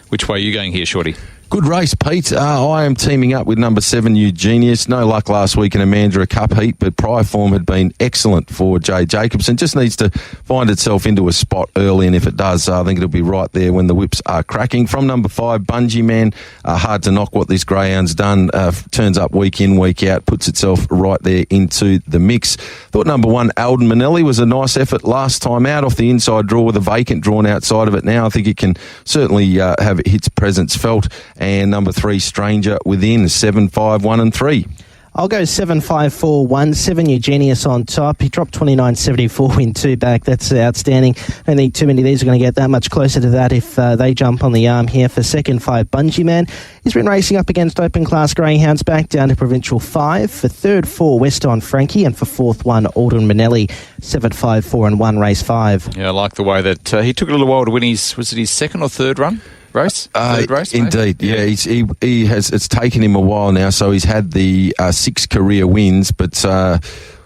Which way are you going here, Shorty? Good race, Pete. I am teaming up with number 7, Eugenius. No luck last week in a Mandurah Cup heat, but prior form had been excellent for Jay Jacobson. Just needs to find itself into a spot early, and if it does, I think it'll be right there when the whips are cracking. From number 5, Bungee Man. Hard to knock what this greyhound's done. Turns up week in, week out, puts itself right there into the mix. Thought number 1, Alden Manelli, was a nice effort last time out off the inside draw with a vacant drawn outside of it. Now I think it can certainly have its presence felt. And number 3, Stranger Within, 7, 5, 1 and 3. I'll go 7, 5, 4, 1. 7, Eugenius on top. He dropped 29.74 in 2 back. That's outstanding. I don't think too many of these are going to get that much closer to that if they jump on the arm here. For second, 5, Bungee Man. He's been racing up against open class greyhounds, back down to Provincial 5. For third, 4, West on Frankie. And for fourth, 1, Alden Manelli. 7, 5, 4 and 1, race 5. Yeah, I like the way that he took a little while to win his, was it his second or third run? Third race? Indeed, yeah. He has. It's taken him a while now, so he's had the 6 career wins, but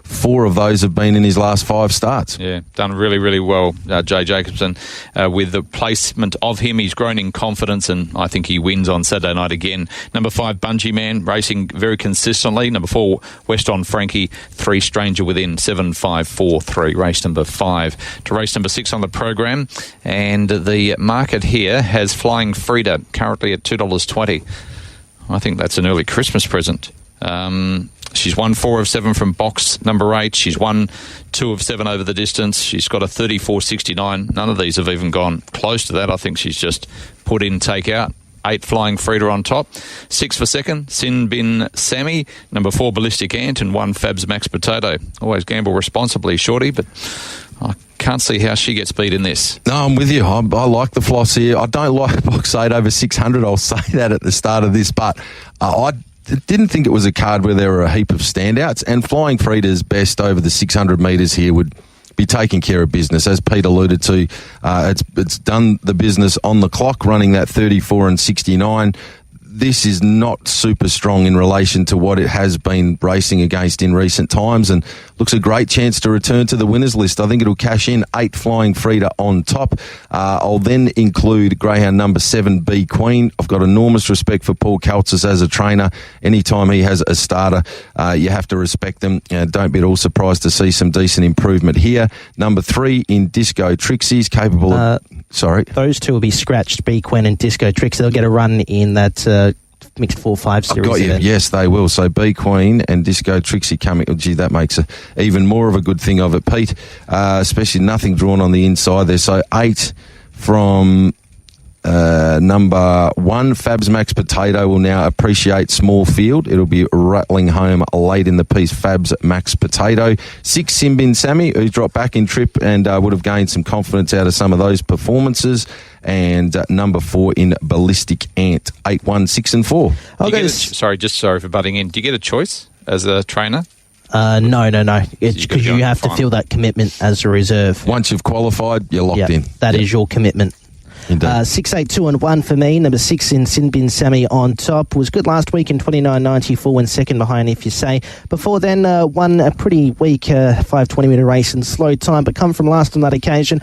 4 of those have been in his last 5 starts. Yeah, done really, really well, Jay Jacobson. With the placement of him, he's grown in confidence, and I think he wins on Saturday night again. Number 5, Bungee Man, racing very consistently. Number 4, West on Frankie. 3, Stranger Within. 7, 5, 4, 3. Race number 5 to race number 6 on the program. And the market here has Flying Frida, currently at $2.20. I think that's an early Christmas present. She's won 4 of 7 from box number 8. She's won 2 of 7 over the distance. She's got a 34.69. None of these have even gone close to that. I think she's just put in, take out. 8, Flying Frida on top. 6 for second, Sin Bin Sammy. Number 4, Ballistic Ant. And 1, Fabs Max Potato. Always gamble responsibly, Shorty, but I can't see how she gets beat in this. No, I'm with you. I like the floss here. I don't like box 8 over 600. I'll say that at the start of this, but I didn't think it was a card where there were a heap of standouts, and Flying Frida's best over the 600 metres here would be taking care of business. As Pete alluded to, it's done the business on the clock, running that 34 and 69. This is not super strong in relation to what it has been racing against in recent times, and looks a great chance to return to the winners list. I think it'll cash in. 8, Flying Frida on top. I'll then include greyhound number 7, B Queen. I've got enormous respect for Paul Kaltzis as a trainer. Anytime he has a starter, you have to respect them. Don't be at all surprised to see some decent improvement here. Number 3 in Disco Trixie's, capable of... Sorry. Those 2 will be scratched, B Queen and Disco Trixie. They'll get a run in that... mixed 4-5 series. I've got you. Event. Yes, they will. So B Queen and Disco Trixie coming. Oh, gee, that makes even more of a good thing of it, Pete. Especially nothing drawn on the inside there. So 8 from number 1, Fabs Max Potato, will now appreciate small field. It'll be rattling home late in the piece, Fabs Max Potato. 6, Simbin Sammy, who dropped back in trip and would have gained some confidence out of some of those performances. And number 4 in Ballistic Ant, 8, 1, 6 and 4. Sorry for butting in. Do you get a choice as a trainer? No. It's because you have to feel that commitment as a reserve. Once you've qualified, you're locked in. That is your commitment. 6, 8, 2 and 1 for me. Number 6 in Sin Bin Sammy on top. Was good last week in 29.94 and second behind, if you say. Before then, won a pretty weak 520 metre race in slow time, but come from last on that occasion.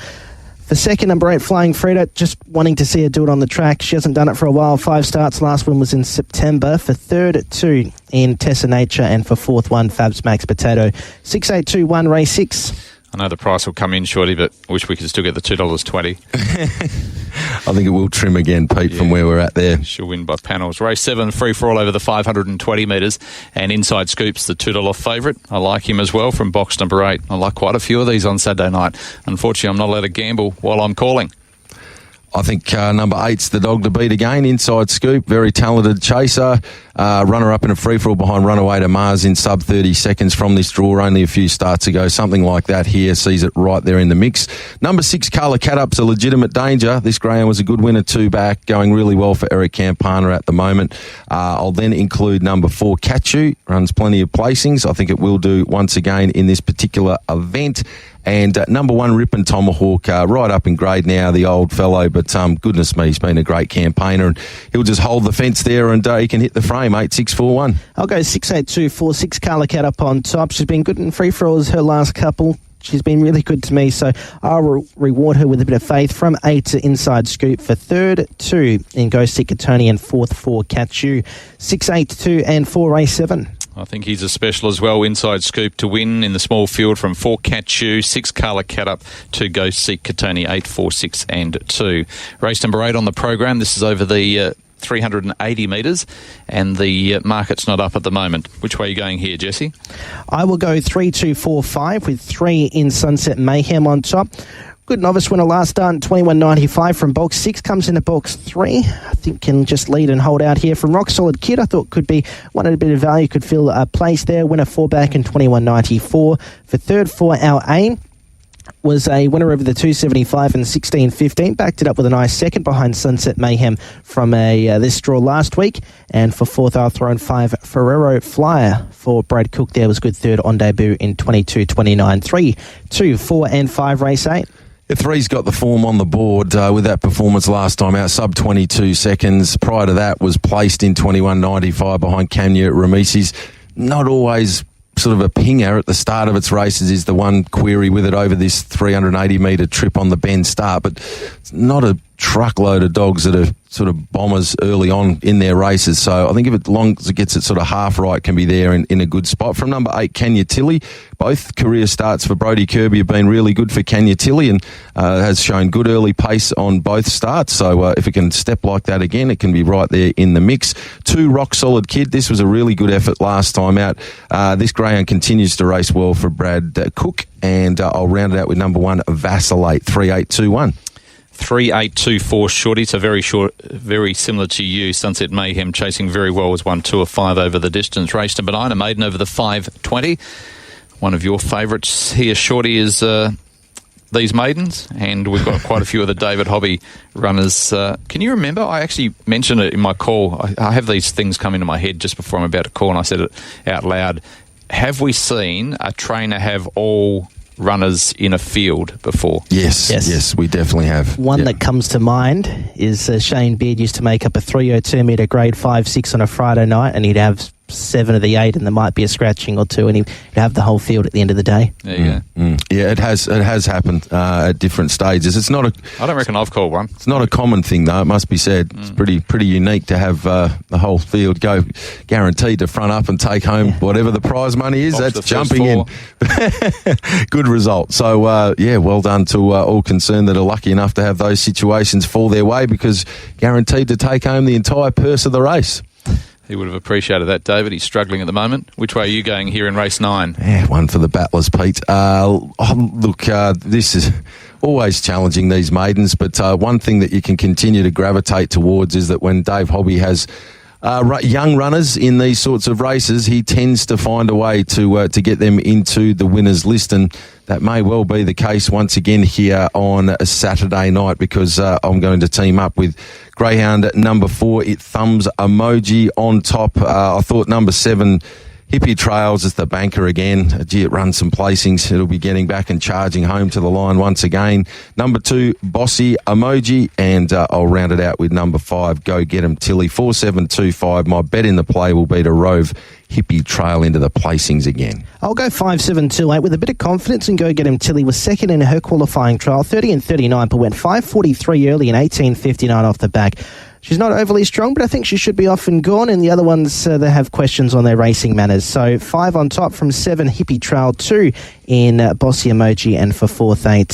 For second, number 8, Flying Frida, just wanting to see her do it on the track. She hasn't done it for a while. 5 starts. Last one was in September. For third, 2 in Tessa Nature. And for fourth, 1, Fabs Max Potato. 6, 8, 2, 1, race 6. I know the price will come in, Shorty, but I wish we could still get the $2.20. I think it will trim again, Pete, from where we're at there. She'll win by panels. Race 7, free for all over the 520 metres. And Inside Scoop's the $2 favourite. I like him as well from box number 8. I like quite a few of these on Saturday night. Unfortunately, I'm not allowed to gamble while I'm calling. I think number 8's the dog to beat again. Inside Scoop, very talented chaser. Runner-up in a free-for-all behind Runaway to Mars in sub 30 seconds from this draw only a few starts ago. Something like that here sees it right there in the mix. Number 6, Carla Catup's a legitimate danger. This greyhound was a good winner 2 back, going really well for Eric Campana at the moment. I'll then include number 4, Catchu. Runs plenty of placings. I think it will do once again in this particular event. And number 1, Ripon Tomahawk, right up in grade now, the old fellow, but goodness me, he's been a great campaigner, and he'll just hold the fence there and he can hit the frame. 8, 6, 4, 1. I'll go 6, 8, 2, 4, 6, Carla Cat up on top. She's been good in free-for-alls her last couple. she's been really good to me, so I'll reward her with a bit of faith from 8 to Inside Scoop for third, 2 in Go Seek Katoni, and fourth, 4 Catch You. 6, 8, 2 and 4 race 7. I think he's a special as well. Inside Scoop to win in the small field from 4 Catch You, 6 Carla Cat Up, 2 Go Seek Katoni, 8, 4, 6 and 2. Race number 8 on the program. This is over the 380 metres, and the market's not up at the moment. Which way are you going here, Jesse? I will go 3, 2, 4, 5 with 3 in Sunset Mayhem on top. Good novice winner last start in 21.95 from box 6, comes into box 3. I think can just lead and hold out here from Rock Solid Kid. I thought could be one at a bit of value, could fill a place there. Winner 4 back in 21.94. For third, 4 Our Aim was a winner over the 275 and 16.15. Backed it up with a nice second behind Sunset Mayhem from this draw last week. And for fourth, I'll throw in 5 Ferrero Flyer for Brad Cook. There was good third on debut in 22.29. 3, 2, 4 and 5 race 8. The 3's got the form on the board with that performance last time out, sub 22 seconds. Prior to that was placed in 21.95 behind Kanya Ramesi's. Not always sort of a pinger at the start of its races is the one query with it over this 380 metre trip on the bend start, but it's not a truckload of dogs that are sort of bombers early on in their races. So I think if it long as it gets it sort of half right, can be there in a good spot. From number 8, Kanya Tilly. Both career starts for Brodie Kirby have been really good for Kanya Tilly, and has shown good early pace on both starts. So if it can step like that again, it can be right there in the mix. 2, Rock Solid Kid. This was a really good effort last time out. This greyhound continues to race well for Brad Cook, and I'll round it out with number 1, Vacillate. 3, 8, 2, 1. 3, 8, 2, 4 Shorty. So very short, very similar to you. Sunset Mayhem chasing very well, was 1, 2 of 5 over the distance. Race number 9, a maiden over the 5.20. One of your favourites here, Shorty, is these maidens, and we've got quite a few of the David Hobby runners. Can you remember? I actually mentioned it in my call. I have these things come into my head just before I'm about to call, and I said it out loud. Have we seen a trainer have all runners in a field before? Yes, we definitely have. One that comes to mind is Shane Beard used to make up a 302 metre grade 5-6 on a Friday night, and he'd have 7 of the 8, and there might be a scratching or 2, and he'd have the whole field at the end of the day. There you go. Yeah, it has happened at different stages. It's not I don't reckon I've called one. It's not a common thing, though, it must be said. It's pretty unique to have the whole field go guaranteed to front up and take home whatever the prize money is. Box That's jumping in. Good result. So, well done to all concerned that are lucky enough to have those situations fall their way, because guaranteed to take home the entire purse of the race. He would have appreciated that, David. He's struggling at the moment. Which way are you going here in race 9? Yeah, one for the battlers, Pete. This is always challenging, these maidens, but one thing that you can continue to gravitate towards is that when Dave Hobby has young runners in these sorts of races, he tends to find a way to get them into the winners list, and that may well be the case once again here on a Saturday night, because I'm going to team up with greyhound number 4, It Thumbs Emoji on top. I thought number 7, Hippie Trails, is the banker again. Gee, it runs some placings. It'll be getting back and charging home to the line once again. Number 2, Bossy Emoji, and I'll round it out with number 5, Go Get 'em Tilly. 4, 7, 2, 5. My bet in the play will be to rove Hippie Trail into the placings again. I'll go 5, 7, 2, 8 with a bit of confidence and Go Get 'em Tilly was second in her qualifying trial, 30 and 39, but went 5.43 early and 18.59 off the back. She's not overly strong, but I think she should be off and gone. And the other ones, they have questions on their racing manners. So 5 on top from 7, Hippie Trail, 2 in Bossy Emoji, and for 4th, 8,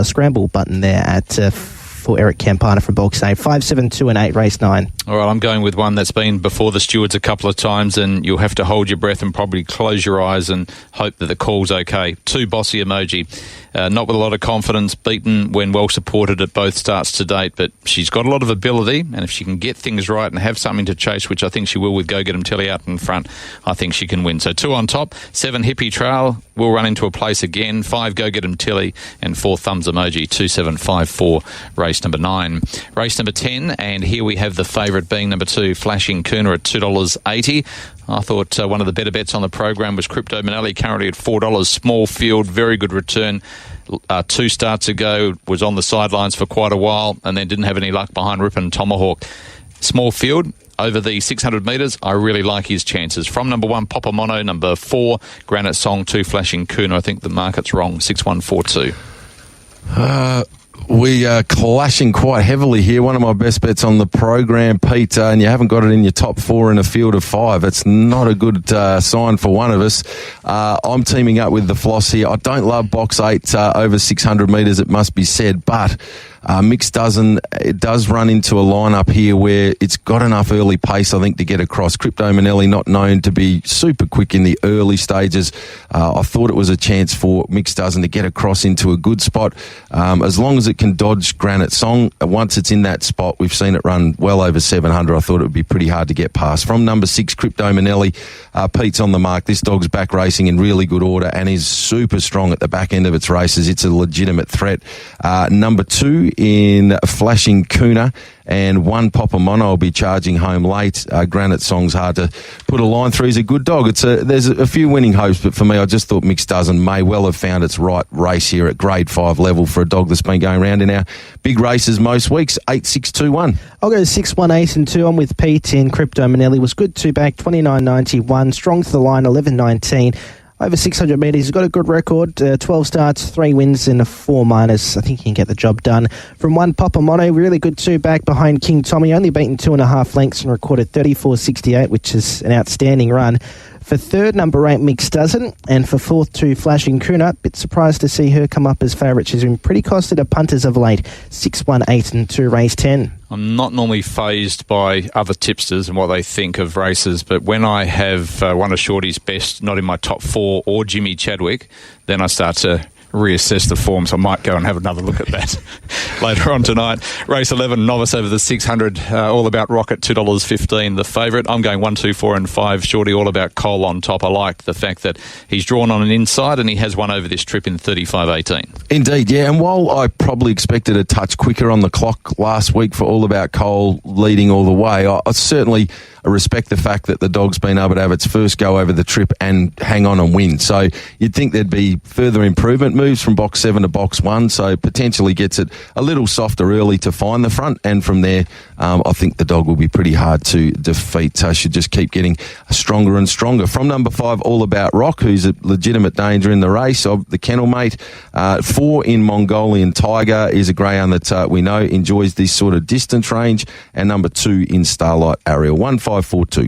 scramble button there at for Eric Campana from box 8. 5, 7, 2 and 8, race 9. All right, I'm going with one that's been before the stewards a couple of times, and you'll have to hold your breath and probably close your eyes and hope that the call's okay. 2, Bossy Emoji. Not with a lot of confidence, beaten when well supported at both starts to date, but she's got a lot of ability, and if she can get things right and have something to chase, which I think she will with Go Get 'em Tilly out in front, I think she can win. So 2 on top, 7, Hippie Trail will run into a place again, 5, Go Get 'em Tilly, and 4, Thumbs Emoji. 2, 7, 5, 4, race number 9. Race number 10, and here we have the favourite being number 2, Flashing Cooner at $2.80. I thought one of the better bets on the program was Crypto Manelli, currently at $4. Small field, very good return. 2 starts ago, was on the sidelines for quite a while, and then didn't have any luck behind Ripon Tomahawk. Small field, over the 600 metres. I really like his chances. From number 1, Papa Mono, number 4, Granite Song, 2, Flashing Kuna. I think the market's wrong, 6142. We are clashing quite heavily here. One of my best bets on the program, Pete, and you haven't got it in your top 4 in a field of 5. It's not a good sign for one of us. I'm teaming up with the Floss here. I don't love box 8 over 600 metres, it must be said, but Mix Dozen, it does run into a lineup here where it's got enough early pace, I think, to get across. Crypto Manelli not known to be super quick in the early stages. I thought it was a chance for Mix Dozen to get across into a good spot. As long as it can dodge Granite Song, once it's in that spot, we've seen it run well over 700. I thought it would be pretty hard to get past. From number 6, Crypto Manelli, Pete's on the mark. This dog's back racing in really good order and is super strong at the back end of its races. It's a legitimate threat. Number 2 in Flashing Kuna, and 1 Papa Mono will be charging home late. Granite Song's hard to put a line through. He's a good dog. There's a few winning hopes, but for me, I just thought Mix Dozen may well have found its right race here at grade 5 level for a dog that's been going around in our big races most weeks. 8, 6, 2, 1. I'll go 6, 1, 8 and 2. I'm with Pete in Crypto Manelli. Was good 2 back, 29.91. Strong to the line, 11.19. Over 600 metres, he's got a good record, 12 starts, 3 wins and a 4 minus. I think he can get the job done. From 1, Papa Mono, really good 2 back behind King Tommy, only beaten 2.5 lengths and recorded 34.68, which is an outstanding run. For 3rd, number 8, Mix Dozen, and for 4th, 2, Flashing Kuna. Bit surprised to see her come up as favourite. She's been pretty costed at punters of late. 6, 1, 8 and 2, race 10. I'm not normally fazed by other tipsters and what they think of races, but when I have one of Shorty's best not in my top 4 or Jimmy Chadwick, then I start to reassess the form, so I might go and have another look at that later on tonight. Race 11, novice over the 600, All About Rocket, $2.15, the favourite. I'm going 1, 2, 4 and 5. Shorty, All About Cole on top. I like the fact that he's drawn on an inside and he has won over this trip in 35.18. Indeed, yeah, and while I probably expected a touch quicker on the clock last week for All About Cole leading all the way, I certainly respect the fact that the dog's been able to have its first go over the trip and hang on and win. So you'd think there'd be further improvement, moves from box 7 to box 1, so potentially gets it a little softer early to find the front, and from there I think the dog will be pretty hard to defeat. So should just keep getting stronger and stronger. From number 5, All About Rock, who's a legitimate danger in the race, of the kennel mate. 4 in Mongolian Tiger is a greyhound that we know enjoys this sort of distance range, and number 2 in Starlight Ariel. 1, 5, 4, 2.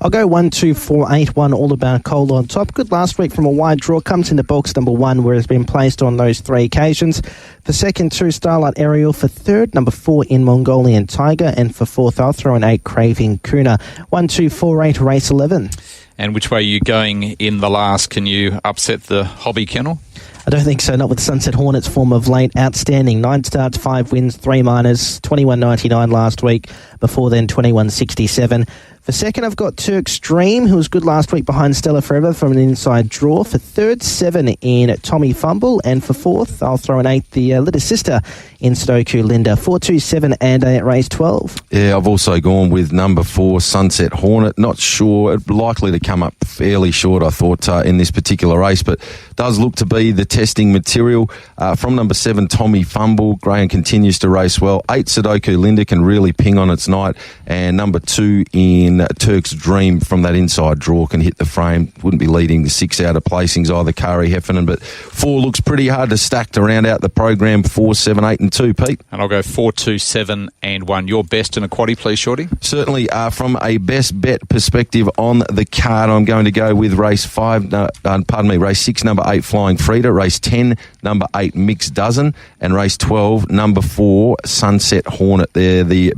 I'll go 1, 2, 4, 8, 1, All About Cold on top. Good last week from a wide draw. Comes into box number 1, where it's been placed on those 3 occasions. For 2nd, 2, Starlight Ariel. For 3rd, number 4 in Mongolian Tiger. And for 4th, I'll throw an 8, Craving Kuna. 1, 2, 4, 8, race 11. And which way are you going in the last? Can you upset the hobby kennel? I don't think so, not with Sunset Hornets form of late. Outstanding. 9 starts, 5 wins, 3 minors. 21.99 last week. Before then, 21.67. For 2nd, I've got Turk's Dream, who was good last week behind Stella Forever from an inside draw. For 3rd, 7 in Tommy Fumble. And for 4th, I'll throw an 8, the little sister in Sudoku Linda. 4, 2, 7 and 8, race 12. Yeah, I've also gone with number 4, Sunset Hornet. Not sure, likely to come up fairly short, I thought, in this particular race, but does look to be the testing material. From number 7, Tommy Fumble. Graham continues to race well. 8, Sudoku Linda can really ping on its night. And number 2 in Turk's Dream from that inside draw can hit the frame. Wouldn't be leading the 6 out of placings either, Kari Heffernan, but 4 looks pretty hard to stack to round out the program. 4, 7, 8 and 2, Pete. And I'll go 4, 2, 7 and 1. Your best in a quaddie, please, Shorty? Certainly, from a best bet perspective on the card, I'm going to go with race 6, number 8, Flying Frida, race 10, number 8, Mix Dozen, and race 12, number 4, Sunset Hornet. They're the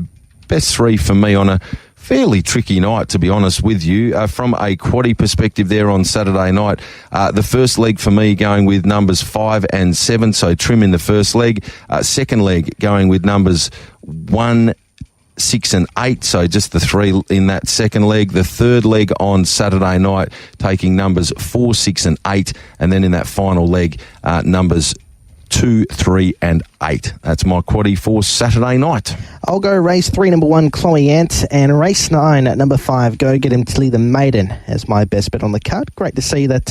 best 3 for me on a fairly tricky night, to be honest with you. From a quaddie perspective there on Saturday night, the first leg for me going with numbers 5 and 7, so trim in the first leg. Second leg going with numbers 1, 6 and 8, so just the 3 in that second leg. The third leg on Saturday night taking numbers 4, 6 and 8, and then in that final leg numbers 2, 3 and 8. That's my quaddie for Saturday night. I'll go race 3, number 1, Chloe Ant, and race 9, number 5, Go Get Him Tilly the Maiden, as my best bet on the card. Great to see that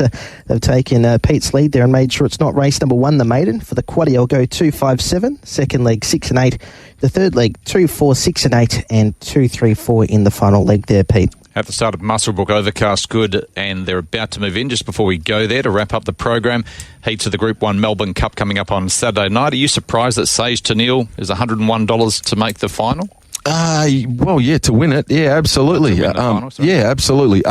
they've taken Pete's lead there and made sure it's not race number 1, the Maiden. For the quaddie, I'll go 2, 5, 7, second leg 6 and 8, the third leg 2, 4, 6 and 8, and 2, 3, 4 in the final leg there, Pete. At the start of Muswellbrook, overcast good, and they're about to move in. Just before we go there to wrap up the program, heats of the Group 1 Melbourne Cup coming up on Saturday night. Are you surprised that Sage Tenniel is $101 to make the final? Well, yeah, to win it. Yeah, absolutely. To win the final, sorry. Yeah, absolutely.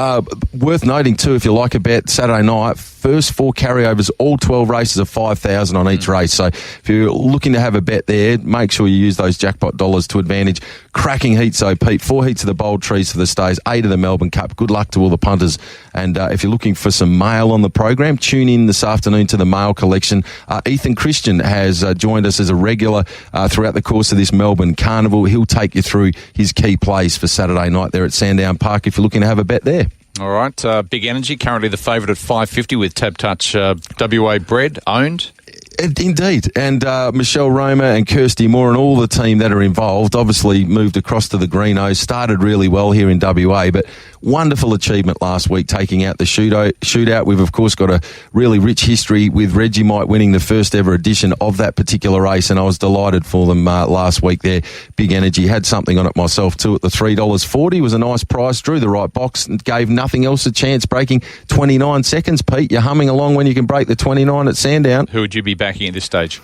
Worth noting, too, if you like a bet, Saturday night, first 4 carryovers, all 12 races are 5,000 on each race. So if you're looking to have a bet there, make sure you use those jackpot dollars to advantage. Cracking heats, though, Pete. 4 heats of the Bold Trees for the stays, 8 of the Melbourne Cup. Good luck to all the punters. And if you're looking for some mail on the program, tune in this afternoon to the mail collection. Ethan Christian has joined us as a regular throughout the course of this Melbourne Carnival. He'll take you through his key plays for Saturday night there at Sandown Park if you're looking to have a bet there. All right, Big Energy, currently the favourite at $5.50 with Tab Touch WA Bread, owned. Indeed, and Michelle Roma and Kirsty Moore and all the team that are involved obviously moved across to the Greeno's, started really well here in WA, but wonderful achievement last week taking out the shootout. We've of course got a really rich history with Reggie Mite winning the first ever edition of that particular race, and I was delighted for them last week there. Big Energy, had something on it myself too at the $3.40, was a nice price, drew the right box and gave nothing else a chance, breaking 29 seconds. Pete, you're humming along when you can break the 29 at Sandown. Who would you be backing at this stage?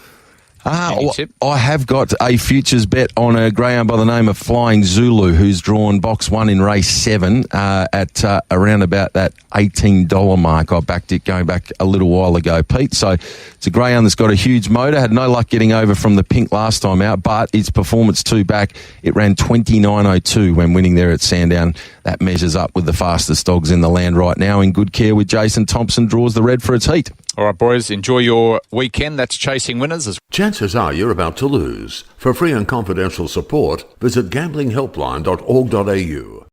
I have got a futures bet on a greyhound by the name of Flying Zulu, who's drawn box 1 in race 7 at around about that $18 mark. I backed it going back a little while ago, Pete. So it's a greyhound that's got a huge motor, had no luck getting over from the pink last time out, but its performance 2 back, it ran 29.02 when winning there at Sandown. That measures up with the fastest dogs in the land right now. In good care with Jason Thompson, draws the red for its heat. All right, boys, enjoy your weekend. That's Chasing Winners. Chances are you're about to lose. For free and confidential support, visit gamblinghelpline.org.au.